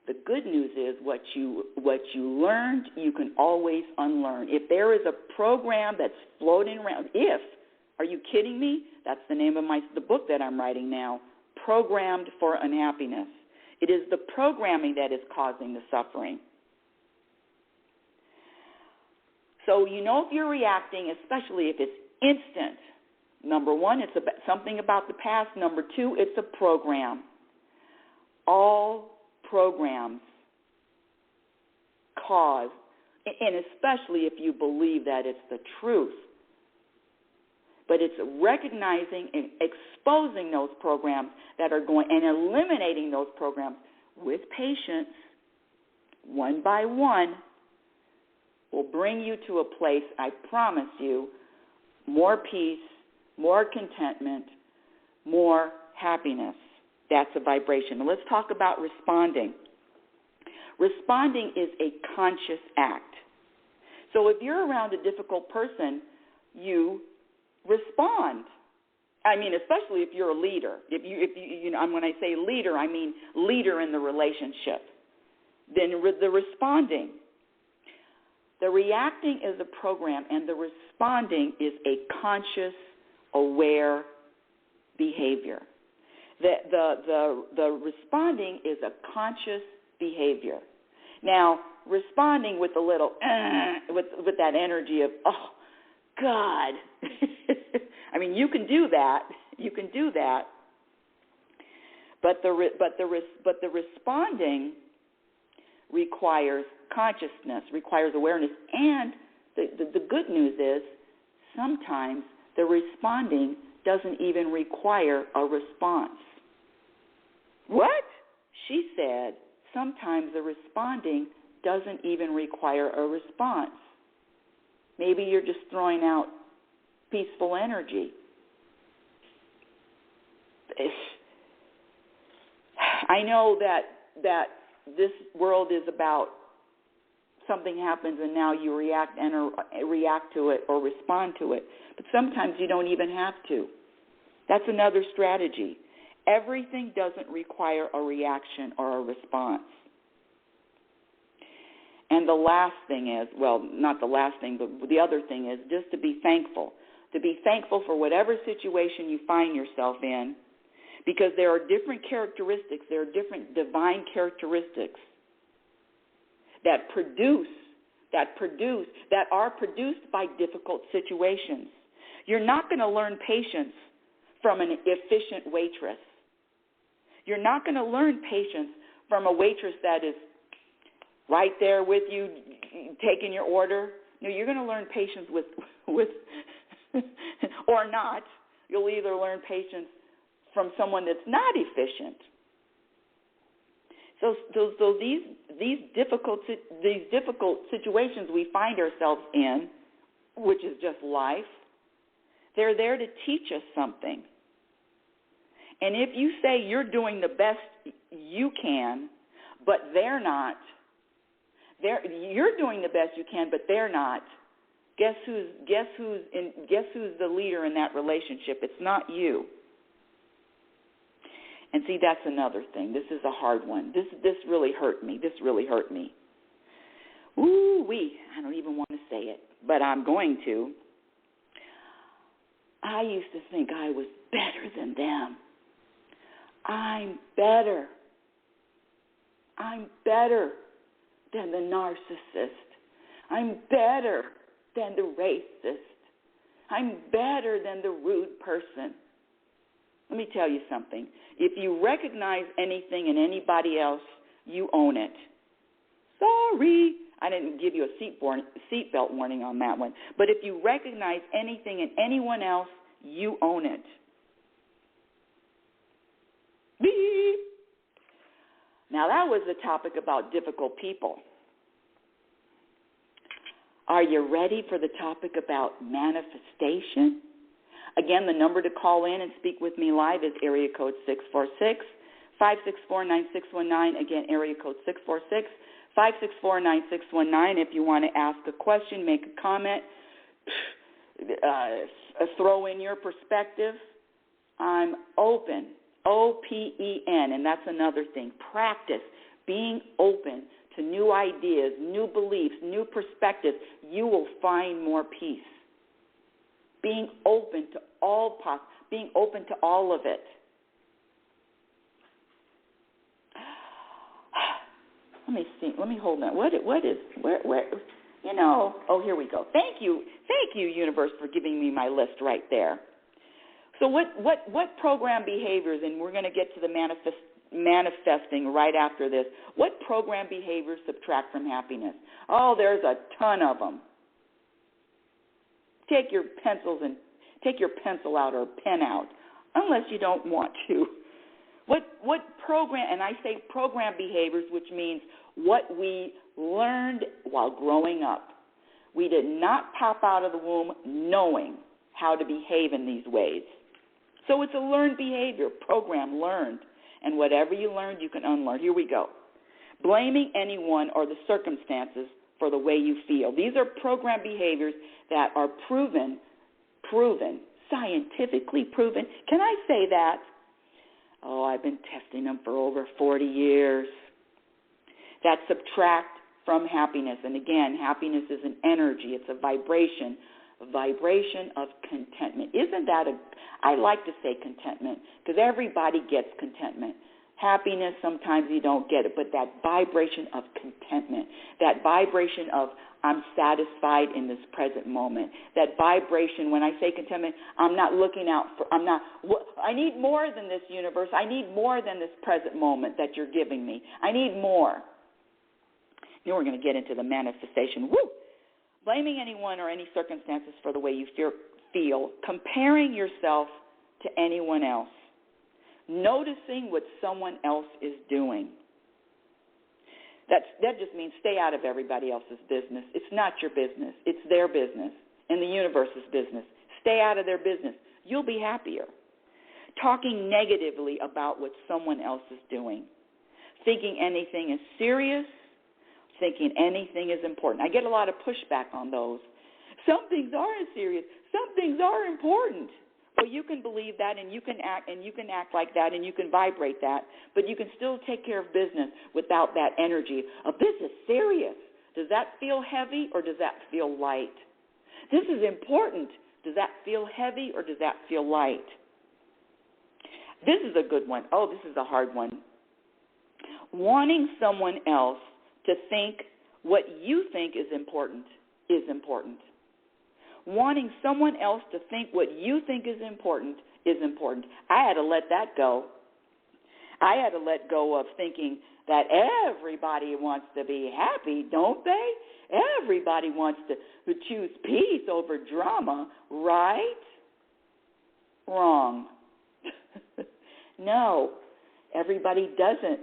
The good news is what you learned, you can always unlearn. If there is a program that's floating around, are you kidding me? That's the name of the book that I'm writing now, Programmed for Unhappiness. It is the programming that is causing the suffering. So you know if you're reacting, especially if it's instant. Number one, it's something about the past. Number two, it's a program. All programs cause, and especially if you believe that it's the truth, but it's recognizing and exposing those programs that are going and eliminating those programs with patience, one by one, will bring you to a place, I promise you, more peace, more contentment, more happiness. That's a vibration. Now let's talk about responding. Responding is a conscious act. So if you're around a difficult person, you respond. I mean, especially if you're a leader. If you know, when I say leader, I mean leader in the relationship. Then the responding. The reacting is a program, and the responding is a conscious, aware behavior. The responding is a conscious behavior. Now, responding with a little with that energy of, oh, God. I mean, you can do that. You can do that. But the responding requires consciousness, requires awareness, and the good news is sometimes the responding doesn't even require a response. What? She said sometimes the responding doesn't even require a response. Maybe you're just throwing out peaceful energy. I know that this world is about something happens and now you react to it or respond to it. But sometimes you don't even have to. That's another strategy. Everything doesn't require a reaction or a response. And the last thing is, well, not the last thing, but the other thing is just to be thankful. To be thankful for whatever situation you find yourself in, because there are different characteristics, there are different divine characteristics that are produced by difficult situations. You're not going to learn patience from an efficient waitress. You're not going to learn patience from a waitress that is right there with you, taking your order. No, you're going to learn patience with or not. You'll either learn patience from someone that's not efficient. So these difficult situations we find ourselves in, which is just life, they're there to teach us something. And if you say you're doing the best you can, but they're not, you're doing the best you can, but they're not. Guess who's the leader in that relationship? It's not you. And see, that's another thing. This is a hard one. This really hurt me. Ooh-wee. I don't even want to say it, but I'm going to. I used to think I was better than them. I'm better than the narcissist. I'm better than the racist. I'm better than the rude person. Let me tell you something. If you recognize anything in anybody else, you own it. Sorry, I didn't give you a seatbelt warning on that one. But if you recognize anything in anyone else, you own it. Beep. Now, that was the topic about difficult people. Are you ready for the topic about manifestation? Again, the number to call in and speak with me live is area code 646-564-9619. Again, area code 646-564-9619. If you want to ask a question, make a comment, throw in your perspective, I'm open. OPEN, and that's another thing. Practice. being open to new ideas, new beliefs, new perspectives, you will find more peace. Being open to being open to all of it. Let me see. Let me hold that. Where, oh, here we go. Thank you, universe, for giving me my list right there. So what program behaviors, and we're going to get to the manifesting right after this. What program behaviors subtract from happiness? Oh, there's a ton of them. Take your pencil out or pen out, unless you don't want to. What program, and I say program behaviors, which means what we learned while growing up. We did not pop out of the womb knowing how to behave in these ways. So it's a learned behavior, program learned. And whatever you learned, you can unlearn. Here we go. Blaming anyone or the circumstances for the way you feel. These are program behaviors that are proven, scientifically proven. Can I say that? Oh, I've been testing them for over 40 years. That subtract from happiness. And again, happiness is an energy. It's a vibration of contentment. Isn't that I like to say contentment because everybody gets contentment. Happiness, sometimes you don't get it, but that vibration of contentment, that vibration of I'm satisfied in this present moment, that vibration, when I say contentment, I'm not looking out for, I need more than this universe. I need more than this present moment that you're giving me. I need more. We're going to get into the manifestation. Woo! Blaming anyone or any circumstances for the way you feel, comparing yourself to anyone else, noticing what someone else is doing. That just means stay out of everybody else's business. It's not your business. It's their business and the universe's business. Stay out of their business. You'll be happier. Talking negatively about what someone else is doing. Thinking anything is serious. Thinking anything is important. I get a lot of pushback on those. Some things aren't serious. Some things are important. Well, you can believe that, and you can act like that, and you can vibrate that, but you can still take care of business without that energy of this is serious. Does that feel heavy or does that feel light? This is important. Does that feel heavy or does that feel light? This is a good one. Oh, this is a hard one. Wanting someone else to think what you think is important is important. Wanting someone else to think what you think is important is important. I had to let that go. I had to let go of thinking that everybody wants to be happy, don't they? Everybody wants to choose peace over drama, right? Wrong. No, everybody doesn't.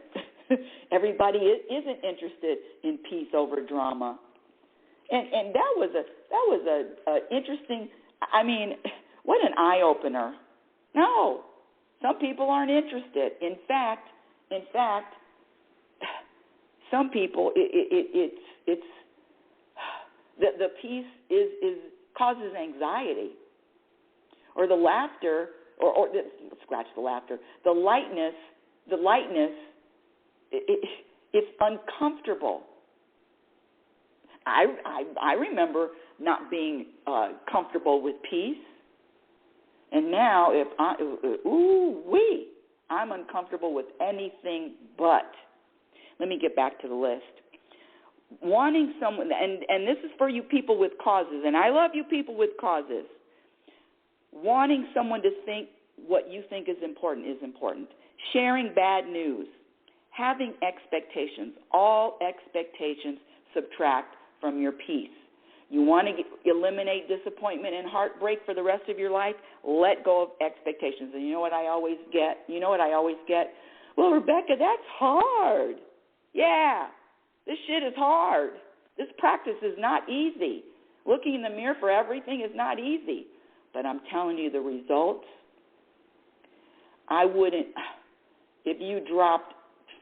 Everybody isn't interested in peace over drama. And that was a interesting, I mean, what an eye-opener. No, some people aren't interested. In fact, some people, it's the peace is causes anxiety, or the laughter, or scratch the laughter, the lightness, it's uncomfortable. I remember not being comfortable with peace, and now I'm uncomfortable with anything but. Let me get back to the list. Wanting someone, and this is for you people with causes, and I love you people with causes. Wanting someone to think what you think is important is important. Sharing bad news. Having expectations. All expectations subtract from your peace. You want to eliminate disappointment and heartbreak for the rest of your life? Let go of expectations. And you know what I always get? Well, Rebecca, that's hard. Yeah, this shit is hard. This practice is not easy. Looking in the mirror for everything is not easy. But I'm telling you the results. I wouldn't, if you dropped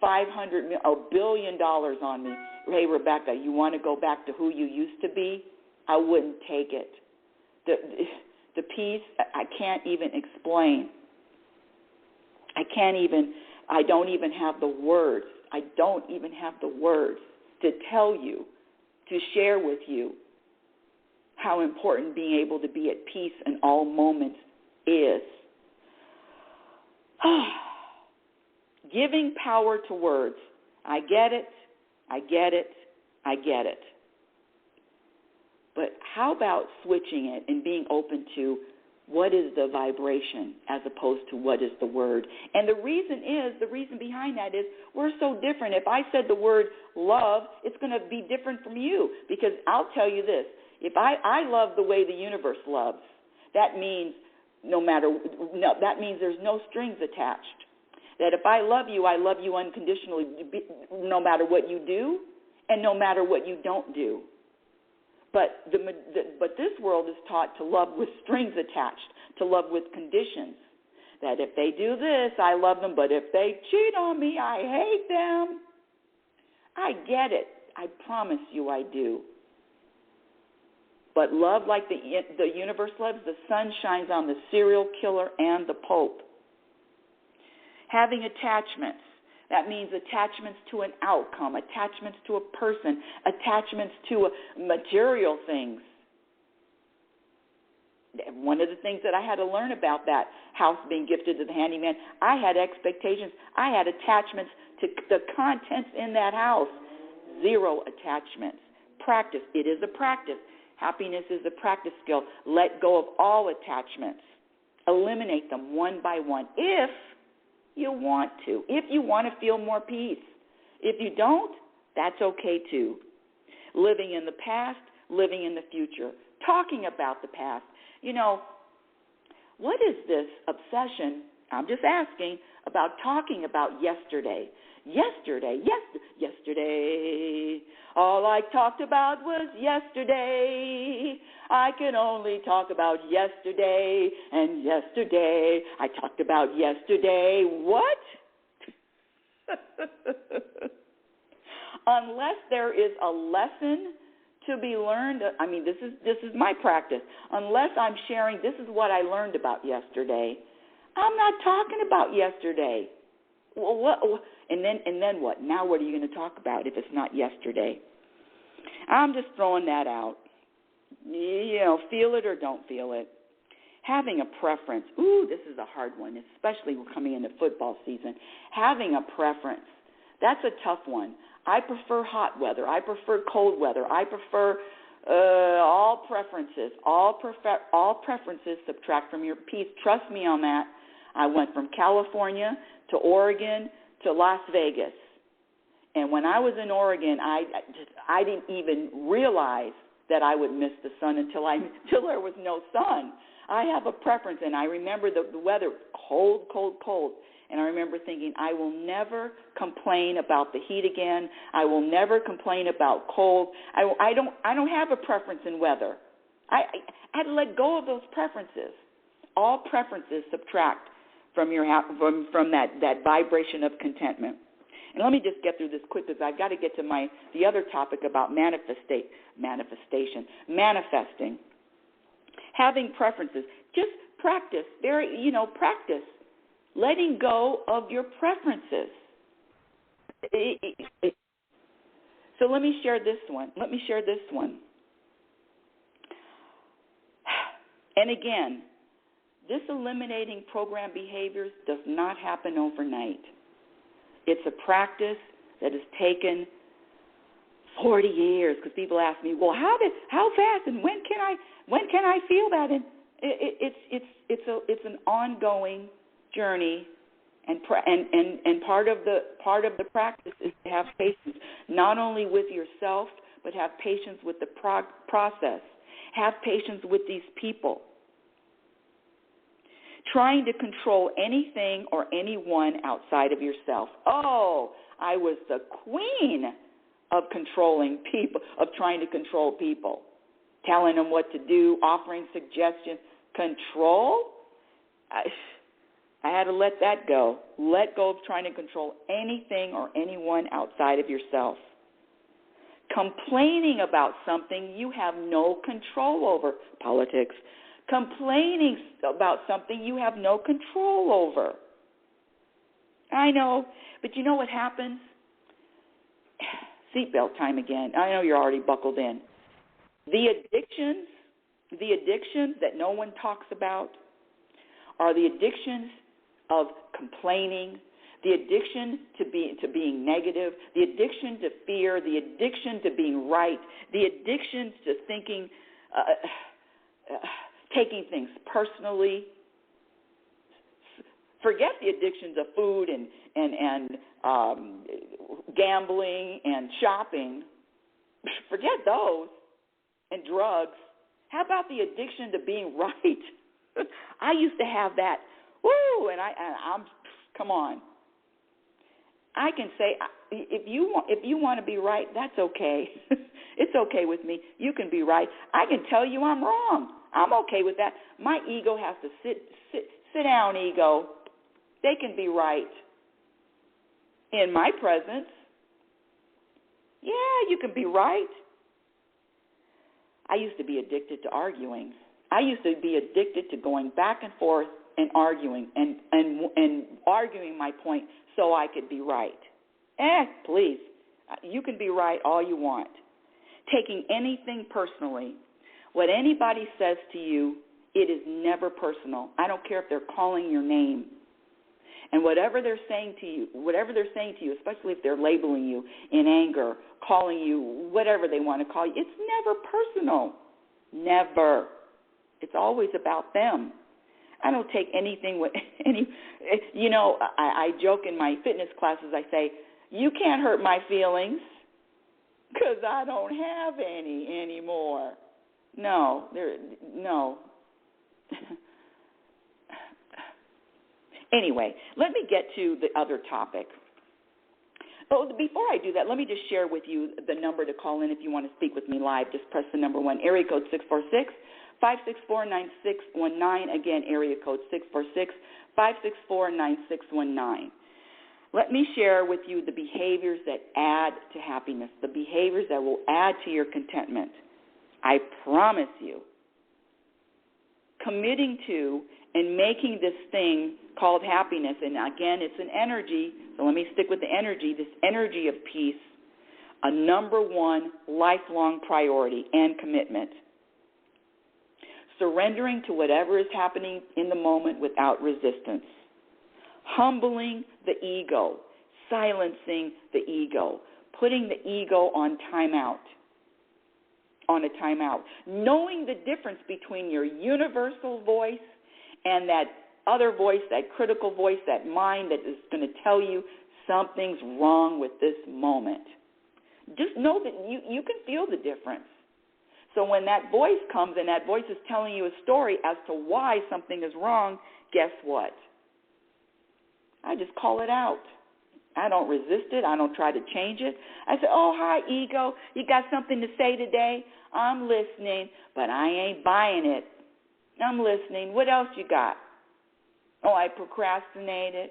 $1 billion on me, hey, Rebecca, you want to go back to who you used to be? I wouldn't take it. The peace, I can't even explain. I don't even have the words. I don't even have the words to tell you, to share with you how important being able to be at peace in all moments is. Giving power to words. I get it, I get it, I get it. But how about switching it and being open to what is the vibration as opposed to what is the word? And the reason behind that is we're so different. If I said the word love, it's going to be different from you, because I'll tell you this. If I love the way the universe loves, that means that means there's no strings attached. That if I love you unconditionally, no matter what you do and no matter what you don't do. But this world is taught to love with strings attached, to love with conditions. That if they do this, I love them, but if they cheat on me, I hate them. I get it. I promise you I do. But love like the universe loves, the sun shines on the serial killer and the Pope. Having attachments. That means attachments to an outcome, attachments to a person, attachments to material things. One of the things that I had to learn about that house being gifted to the handyman, I had expectations. I had attachments to the contents in that house. Zero attachments. Practice. It is a practice. Happiness is a practice skill. Let go of all attachments. Eliminate them one by one if you want to, if you want to feel more peace. If you don't, that's okay too. Living in the past, living in the future, talking about the past. You know, what is this obsession, I'm just asking, about talking about yesterday? Yesterday, all I talked about was yesterday. I can only talk about yesterday, and yesterday. I talked about yesterday. What? Unless there is a lesson to be learned, I mean, this is my practice. Unless I'm sharing, this is what I learned about yesterday, I'm not talking about yesterday. Well, what? And then what? Now what are you going to talk about if it's not yesterday? I'm just throwing that out. You know, feel it or don't feel it. Having a preference. Ooh, this is a hard one, especially we're coming into football season. Having a preference. That's a tough one. I prefer hot weather. I prefer cold weather. I prefer all preferences. All preferences subtract from your peace. Trust me on that. I went from California to Oregon to Las Vegas. And when I was in Oregon, I didn't even realize that I would miss the sun until there was no sun. I have a preference, and I remember the weather, cold, cold, cold. And I remember thinking, I will never complain about the heat again. I will never complain about cold. I don't have a preference in weather. I had to let go of those preferences. All preferences subtract from from that vibration of contentment. And let me just get through this quick because I've got to get to the other topic about manifesting. Having preferences. Just practice. Practice. Letting go of your preferences. So let me share this one. And again, this eliminating program behaviors does not happen overnight. It's a practice that has taken 40 years, because people ask me, well, how fast and when can I feel that? And it's an ongoing journey, and part of the practice is to have patience, not only with yourself, but have patience with the process. Have patience with these people. Trying to control anything or anyone outside of yourself. Oh, I was the queen of controlling people, of trying to control people, telling them what to do, offering suggestions. Control? I had to let that go. Let go of trying to control anything or anyone outside of yourself. Complaining about something you have no control over. Politics. Complaining about something you have no control over. I know, but you know what happens? seatbelt time again. I know you're already buckled in. The addictions that no one talks about are the addictions of complaining, the addiction to being negative, the addiction to fear, the addiction to being right, the addiction to thinking, taking things personally. Forget the addictions of food and gambling and shopping. Forget those, and drugs. How about the addiction to being right? I used to have that. Woo! And I'm come on. I can say, if you want to be right, that's okay. It's okay with me. You can be right. I can tell you I'm wrong. I'm okay with that. My ego has to sit down, ego. They can be right in my presence. Yeah, you can be right. I used to be addicted to arguing. I used to be addicted to going back and forth and arguing and arguing my point so I could be right. Please, you can be right all you want. Taking anything personally. What anybody says to you, it is never personal. I don't care if they're calling your name. And whatever they're saying to you, especially if they're labeling you in anger, calling you whatever they want to call you, it's never personal. Never. It's always about them. I don't take anything with any, I joke in my fitness classes, I say, you can't hurt my feelings because I don't have any anymore. No. Anyway, let me get to the other topic. Oh, before I do that, let me just share with you the number to call in if you want to speak with me live. Just press the number 1, area code 646-564-9619. Again, area code 646-564-9619. Let me share with you the behaviors that add to happiness, the behaviors that will add to your contentment. I promise you, committing to and making this thing called happiness, and again, it's an energy, so let me stick with the energy, this energy of peace, a number one lifelong priority and commitment. Surrendering to whatever is happening in the moment without resistance. Humbling the ego, silencing the ego, putting the ego on a timeout. Knowing the difference between your universal voice and that other voice, that critical voice, that mind that is going to tell you something's wrong with this moment. Just know that you can feel the difference. So when that voice comes and that voice is telling you a story as to why something is wrong, guess what? I just call it out. I don't resist it. I don't try to change it. I say, oh, hi, ego. You got something to say today? I'm listening, but I ain't buying it. I'm listening. What else you got? Oh, I procrastinated.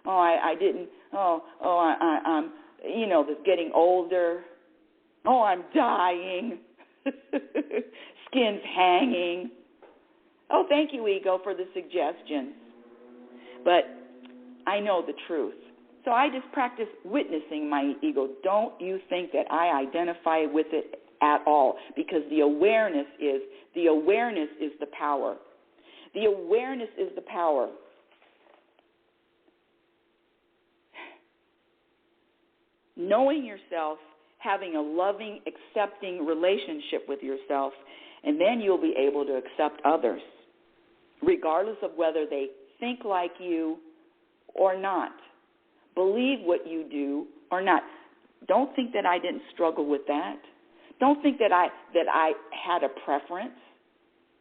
Oh, I didn't. I'm just getting older. Oh, I'm dying. Skin's hanging. Oh, thank you, ego, for the suggestions. But I know the truth. So I just practice witnessing my ego. Don't you think that I identify with it at all, because the awareness is the power. The awareness is the power. Knowing yourself, having a loving, accepting relationship with yourself, and then you'll be able to accept others, regardless of whether they think like you or not, believe what you do or not. Don't think that I didn't struggle with that. Don't think that I had a preference,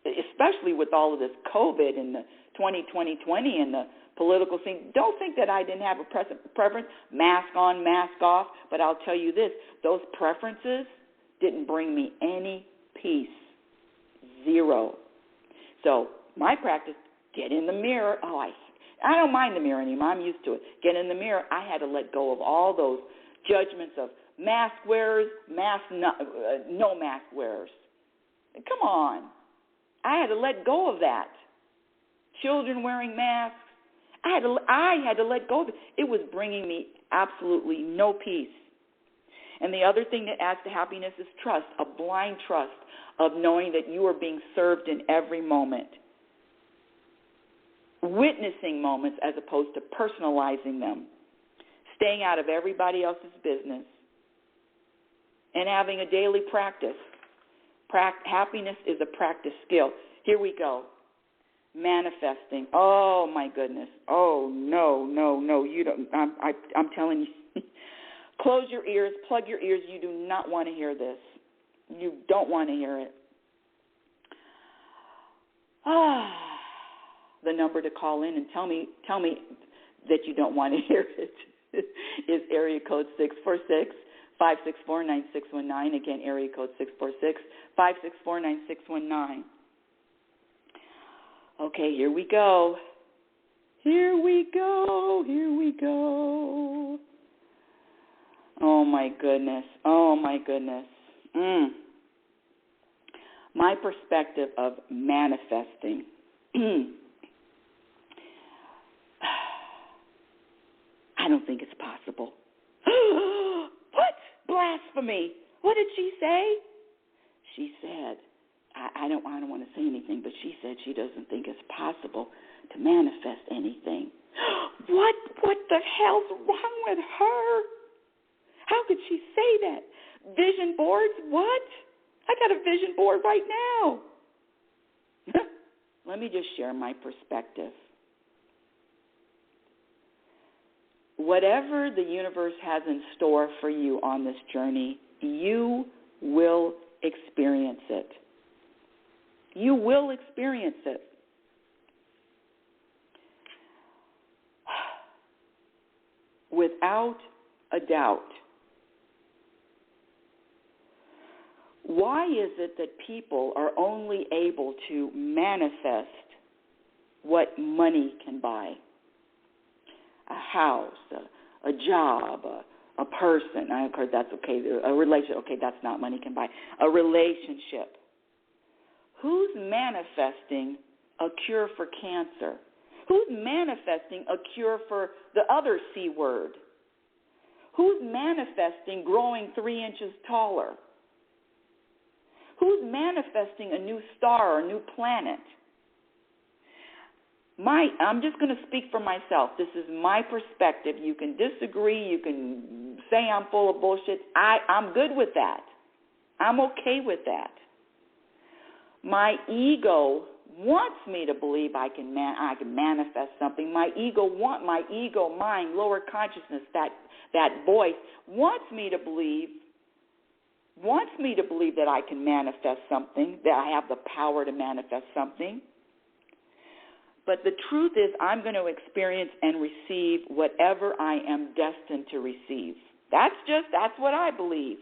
especially with all of this COVID and the 2020 and the political scene. Don't think that I didn't have a preference, mask on, mask off. But I'll tell you this, those preferences didn't bring me any peace. Zero. So my practice, get in the mirror. Oh, I don't mind the mirror anymore. I'm used to it. Get in the mirror. I had to let go of all those judgments of mask wearers, no mask wearers. Come on. I had to let go of that. Children wearing masks. I had to let go of it. It was bringing me absolutely no peace. And the other thing that adds to happiness is trust, a blind trust of knowing that you are being served in every moment. Witnessing moments as opposed to personalizing them. Staying out of everybody else's business. And having a daily practice. Happiness is a practice skill. Here we go. Manifesting. Oh, my goodness. Oh, no. You don't. I'm telling you. Close your ears. Plug your ears. You do not want to hear this. You don't want to hear it. The number to call in and tell me that you don't want to hear it is area code 646-564-9619. Again, area code 646-564-9619. Okay, here we go. Oh, my goodness. My perspective of manifesting. I don't think it's possible. What? Blasphemy. What did she say? She said, I don't want to say anything, but she said she doesn't think it's possible to manifest anything. What the hell's wrong with her? How could she say that? Vision boards? What? I got a vision board right now. Let me just share my perspective. Whatever the universe has in store for you on this journey, you will experience it. You will experience it. Without a doubt. Why is it that people are only able to manifest what money can buy? A house, a job, a person. I've heard that's okay. A relationship. Okay, that's not money can buy. A relationship. Who's manifesting a cure for cancer? Who's manifesting a cure for the other C word? Who's manifesting growing 3 inches taller? Who's manifesting a new star or a new planet? I'm just going to speak for myself. This is my perspective. You can disagree. You can say I'm full of bullshit. I'm good with that. I'm okay with that. My ego wants me to believe I can manifest something. My ego mind, lower consciousness, that voice wants me to believe that I can manifest something, that I have the power to manifest something. But the truth is I'm going to experience and receive whatever I am destined to receive. That's what I believe.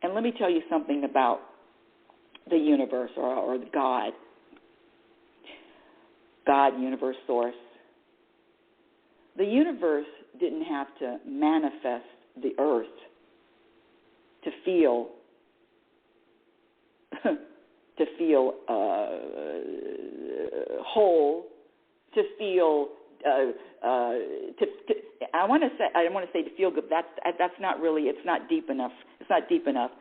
And let me tell you something about the universe or God, universe, source. The universe didn't have to manifest the earth to feel whole, to feel I want to say to feel good. That's not really. It's not deep enough. It's not deep enough.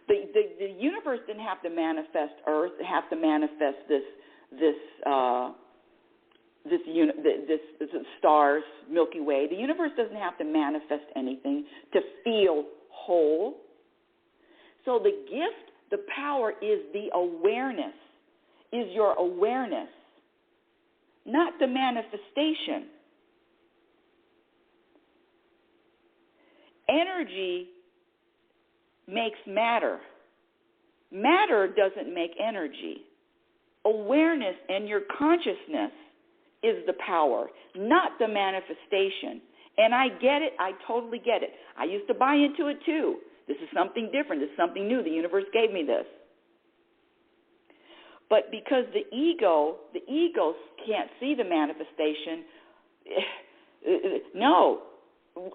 The universe didn't have to manifest Earth. It have to manifest this stars, Milky Way. The universe doesn't have to manifest anything to feel whole. So the gift, the power is the awareness, is your awareness, not the manifestation. Energy makes matter. Matter doesn't make energy. Awareness and your consciousness is the power, not the manifestation. And I get it. I totally get it. I used to buy into it too. This is something different. This is something new. The universe gave me this. But because the ego can't see the manifestation, no,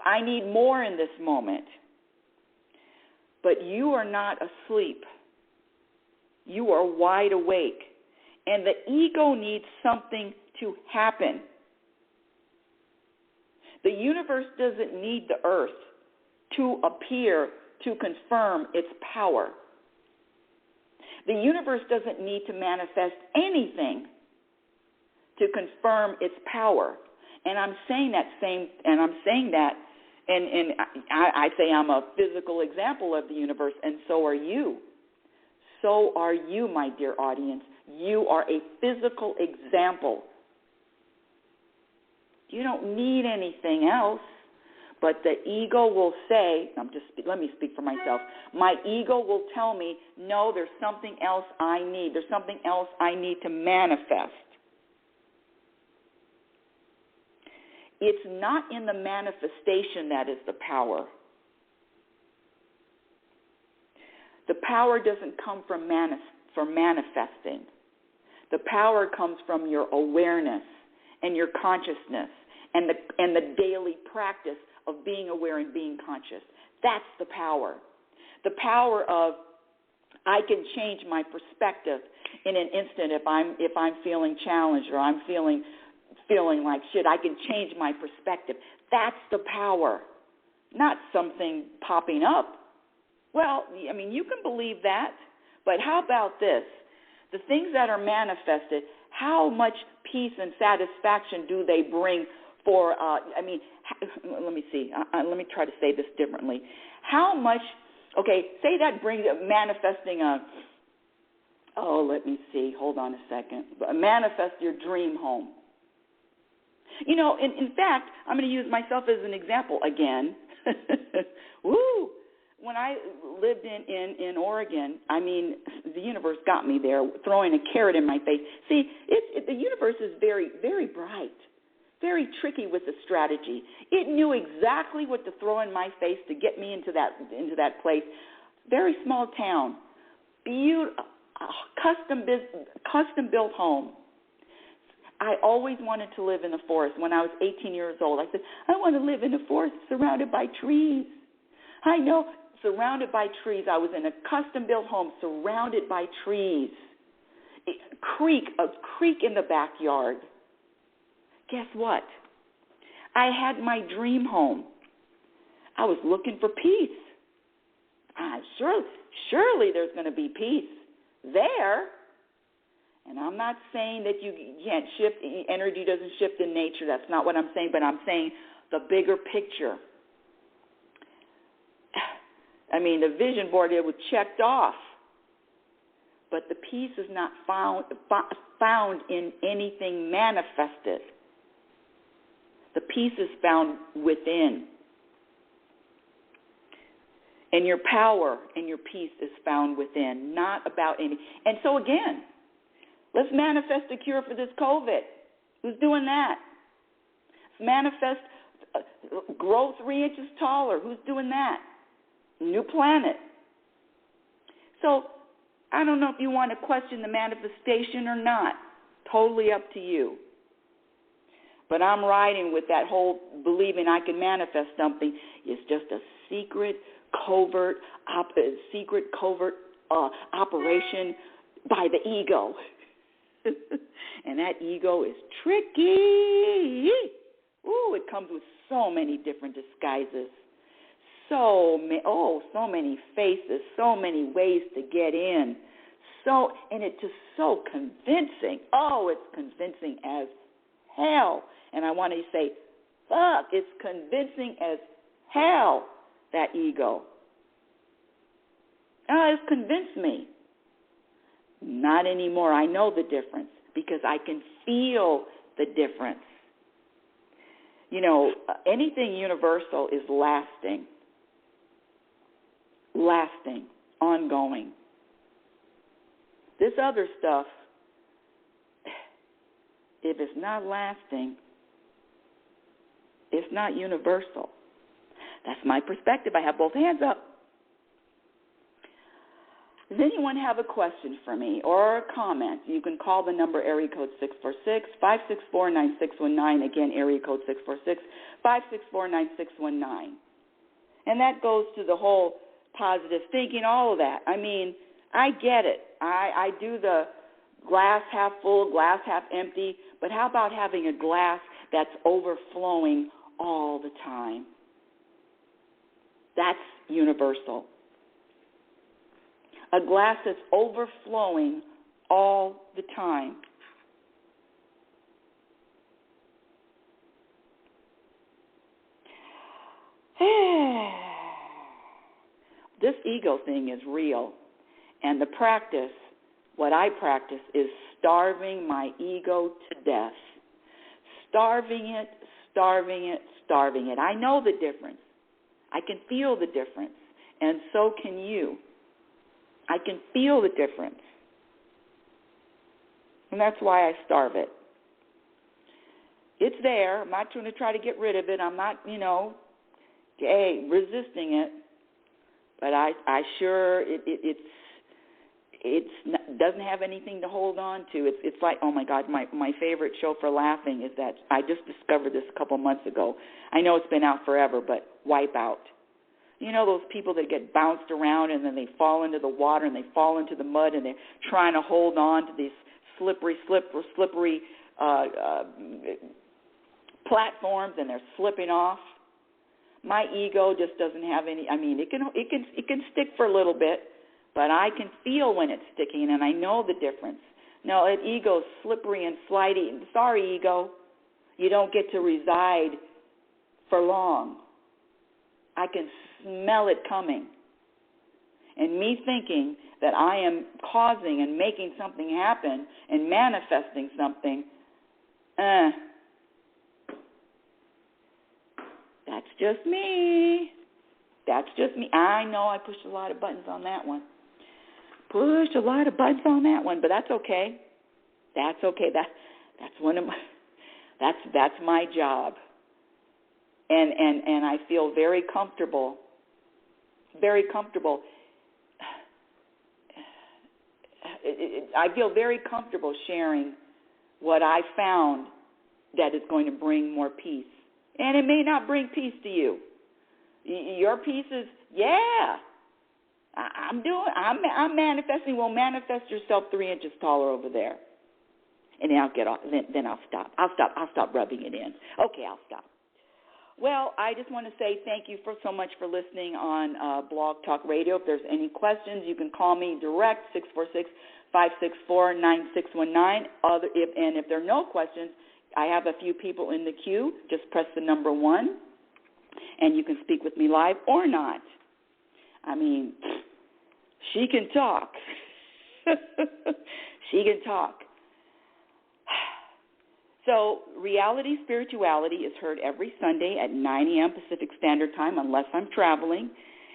I need more in this moment. But you are not asleep. You are wide awake. And the ego needs something to happen. The universe doesn't need the earth to appear to confirm its power. The universe doesn't need to manifest anything to confirm its power. And I'm saying that and I say I'm a physical example of the universe, and so are you. So are you, my dear audience. You are a physical example. You don't need anything else. But the ego will say, let me speak for myself. My ego will tell me, no, there's something else I need. There's something else I need to manifest. It's not in the manifestation that is the power. The power doesn't come from manifesting. The power comes from your awareness and your consciousness and the daily practice of being aware and being conscious. That's the power. The power of I can change my perspective in an instant if I'm feeling challenged or I'm feeling like shit. I can change my perspective. That's the power, not something popping up. Well, I mean, you can believe that, but how about this? The things that are manifested, how much peace and satisfaction do they bring for, let me see. Let me try to say this differently. How much, say that brings manifesting let me see. Hold on a second. Manifest your dream home. In fact, I'm going to use myself as an example again. Woo! When I lived in Oregon, the universe got me there, throwing a carrot in my face. See, the universe is very, very bright. Very tricky with the strategy. It knew exactly what to throw in my face to get me into that place. Very small town, beautiful, custom built home. I always wanted to live in the forest. When I was 18 years old, I said, I want to live in a forest surrounded by trees. I know, surrounded by trees. I was in a custom built home surrounded by trees. A creek in the backyard. Guess what? I had my dream home. I was looking for peace. Surely there's going to be peace there. And I'm not saying that you can't shift, energy doesn't shift in nature. That's not what I'm saying, but I'm saying the bigger picture. The vision board, it was checked off. But the peace is not found in anything manifested. The peace is found within. And your power and your peace is found within, not about any. And so again, let's manifest a cure for this COVID. Who's doing that? Let's manifest grow 3 inches taller. Who's doing that? New planet. So I don't know if you want to question the manifestation or not. Totally up to you. But I'm riding with that whole believing I can manifest something. It's just a secret, covert operation by the ego. And that ego is tricky. Ooh, it comes with so many different disguises. So many faces, so many ways to get in. And it's just so convincing. Oh, it's convincing as hell. And I want to say, fuck, it's convincing as hell, that ego. It's convinced me. Not anymore. I know the difference because I can feel the difference. Anything universal is lasting, ongoing. This other stuff, if it's not lasting, it's not universal. That's my perspective. I have both hands up. Does anyone have a question for me or a comment? You can call the number area code 646-564-9619. Again, area code 646-564-9619. And that goes to the whole positive thinking, all of that. I get it. I do the glass half full, glass half empty, but how about having a glass that's overflowing all the time. That's universal. A glass that's overflowing all the time. This ego thing is real. And the practice, what I practice, is starving my ego to death. Starving it, starving it, starving it. I know the difference. I can feel the difference. And so can you. I can feel the difference. And that's why I starve it. It's there. I'm not going to try to get rid of it. I'm not, resisting it. But I sure, it doesn't have anything to hold on to. It's like, oh, my God, my favorite show for laughing is that I just discovered this a couple months ago. I know it's been out forever, but Wipeout. You know those people that get bounced around and then they fall into the water and they fall into the mud and they're trying to hold on to these slippery platforms and they're slipping off. My ego just doesn't have any. I mean, it can stick for a little bit, but I can feel when it's sticking and I know the difference. No, that ego's slippery and slidey. Sorry, ego, you don't get to reside for long. I can smell it coming. And me thinking that I am causing and making something happen and manifesting something, that's just me. That's just me. I know I pushed a lot of buttons on that one. But that's okay. That's okay. That's one of my. That's my job. And I feel very comfortable. Very comfortable. I feel very comfortable sharing what I found that is going to bring more peace. And it may not bring peace to you. Your peace is, I'm manifesting. Well, manifest yourself 3 inches taller over there. And then I'll get off. Then I'll stop. I'll stop rubbing it in. Okay, I'll stop. Well, I just want to say thank you so much for listening on Blog Talk Radio. If there's any questions, you can call me direct, 646-564-9619. And if there are no questions, I have a few people in the queue. Just press the number 1, and you can speak with me live or not. I mean, she can talk. She can talk. So Reality Spirituality is heard every Sunday at 9 a.m. Pacific Standard Time, unless I'm traveling.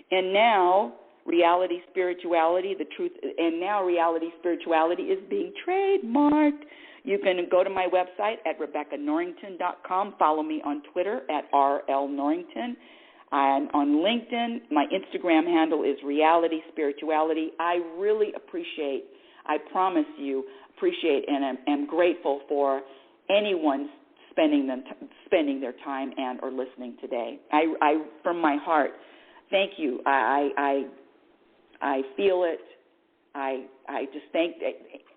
And now Reality Spirituality, Reality Spirituality is being trademarked. You can go to my website at RebeccaNorrington.com. Follow me on Twitter at RLNorrington. I'm on LinkedIn. My Instagram handle is Reality Spirituality. I really appreciate, I promise you, and am grateful for anyone spending their time and or listening today. I from my heart, thank you. I feel it. I just thank,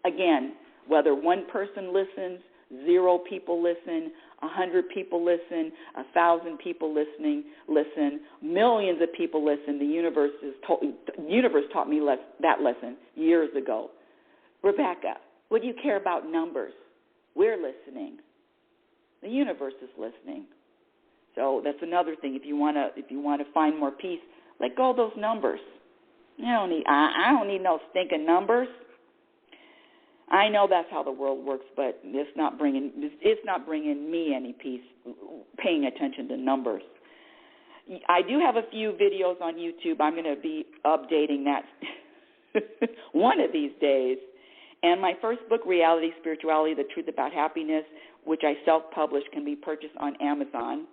again, whether one person listens, 0 people listen, 100 people listen, 1,000 people listen, millions of people listen. The universe taught me that lesson years ago. Rebecca, what do you care about numbers? We're listening. The universe is listening. So that's another thing. If you want to find more peace, let go of those numbers. I don't need no stinking numbers. I know that's how the world works, but it's not bringing me any peace. Paying attention to numbers. I do have a few videos on YouTube. I'm going to be updating that one of these days. And my first book, Reality Spirituality: The Truth About Happiness, which I self-published, can be purchased on Amazon.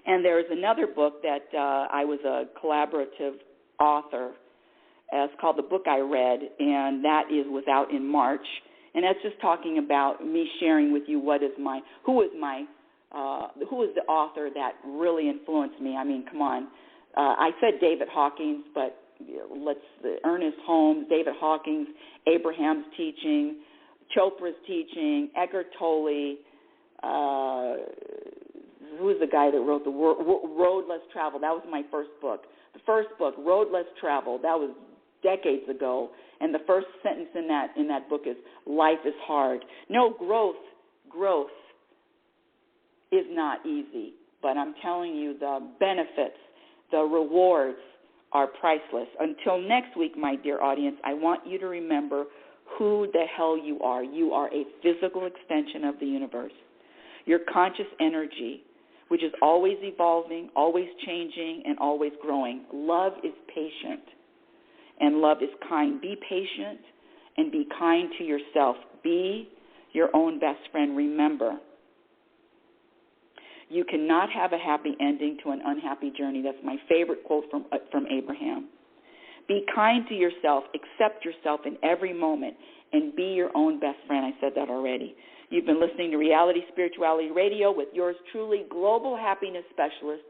And there is another book that I was a collaborative author. It's called The Book I Read, and that was out in March. And that's just talking about me sharing with you who is the author that really influenced me. I mean, come on. I said David Hawkins, but Ernest Holmes, David Hawkins, Abraham's teaching, Chopra's teaching, Eckhart Tolle, who's the guy that wrote the Road Less Traveled? That was my first book. The first book, Road Less Traveled, that was decades ago. And the first sentence in that book is, life is hard. No, growth is not easy. But I'm telling you, the benefits, the rewards are priceless. Until next week, my dear audience, I want you to remember who the hell you are. You are a physical extension of the universe. Your conscious energy, which is always evolving, always changing, and always growing. Love is patient, and love is kind. Be patient and be kind to yourself. Be your own best friend. Remember, you cannot have a happy ending to an unhappy journey. That's my favorite quote from Abraham. Be kind to yourself. Accept yourself in every moment, and be your own best friend. I said that already. You've been listening to Reality Spirituality Radio with yours truly, global happiness specialist,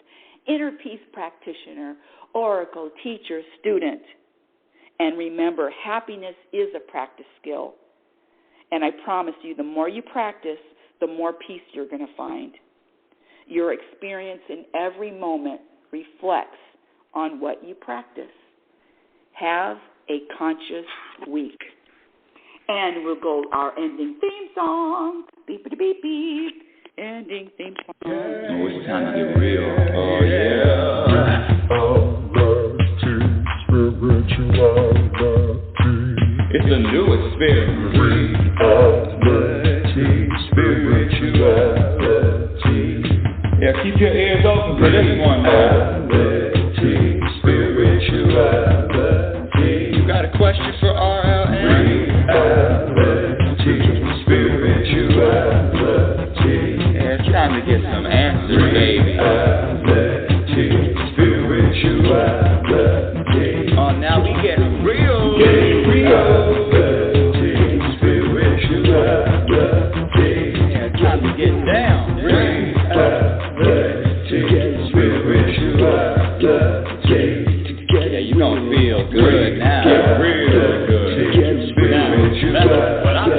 inner peace practitioner, oracle, teacher, student. And remember, happiness is a practice skill. And I promise you, the more you practice, the more peace you're going to find. Your experience in every moment reflects on what you practice. Have a conscious week. And we'll go our ending theme song. Beep-a-beep, beep. Ending theme song. Oh, it's time to get real. Oh, yeah. It's a new experience. Reality Spirituality. Yeah, keep your ears open for this one, man. Reality Spirituality. You got a question for RLN? Reality Spirituality. Yeah, it's time to get some answers, baby. Reality Spirituality. Oh, now we get real. Get real. Reality Spirituality. Yeah, it's time to get down. Reality Spirituality. Yeah, you gonna feel good now. Get real good. Now, that's what I'm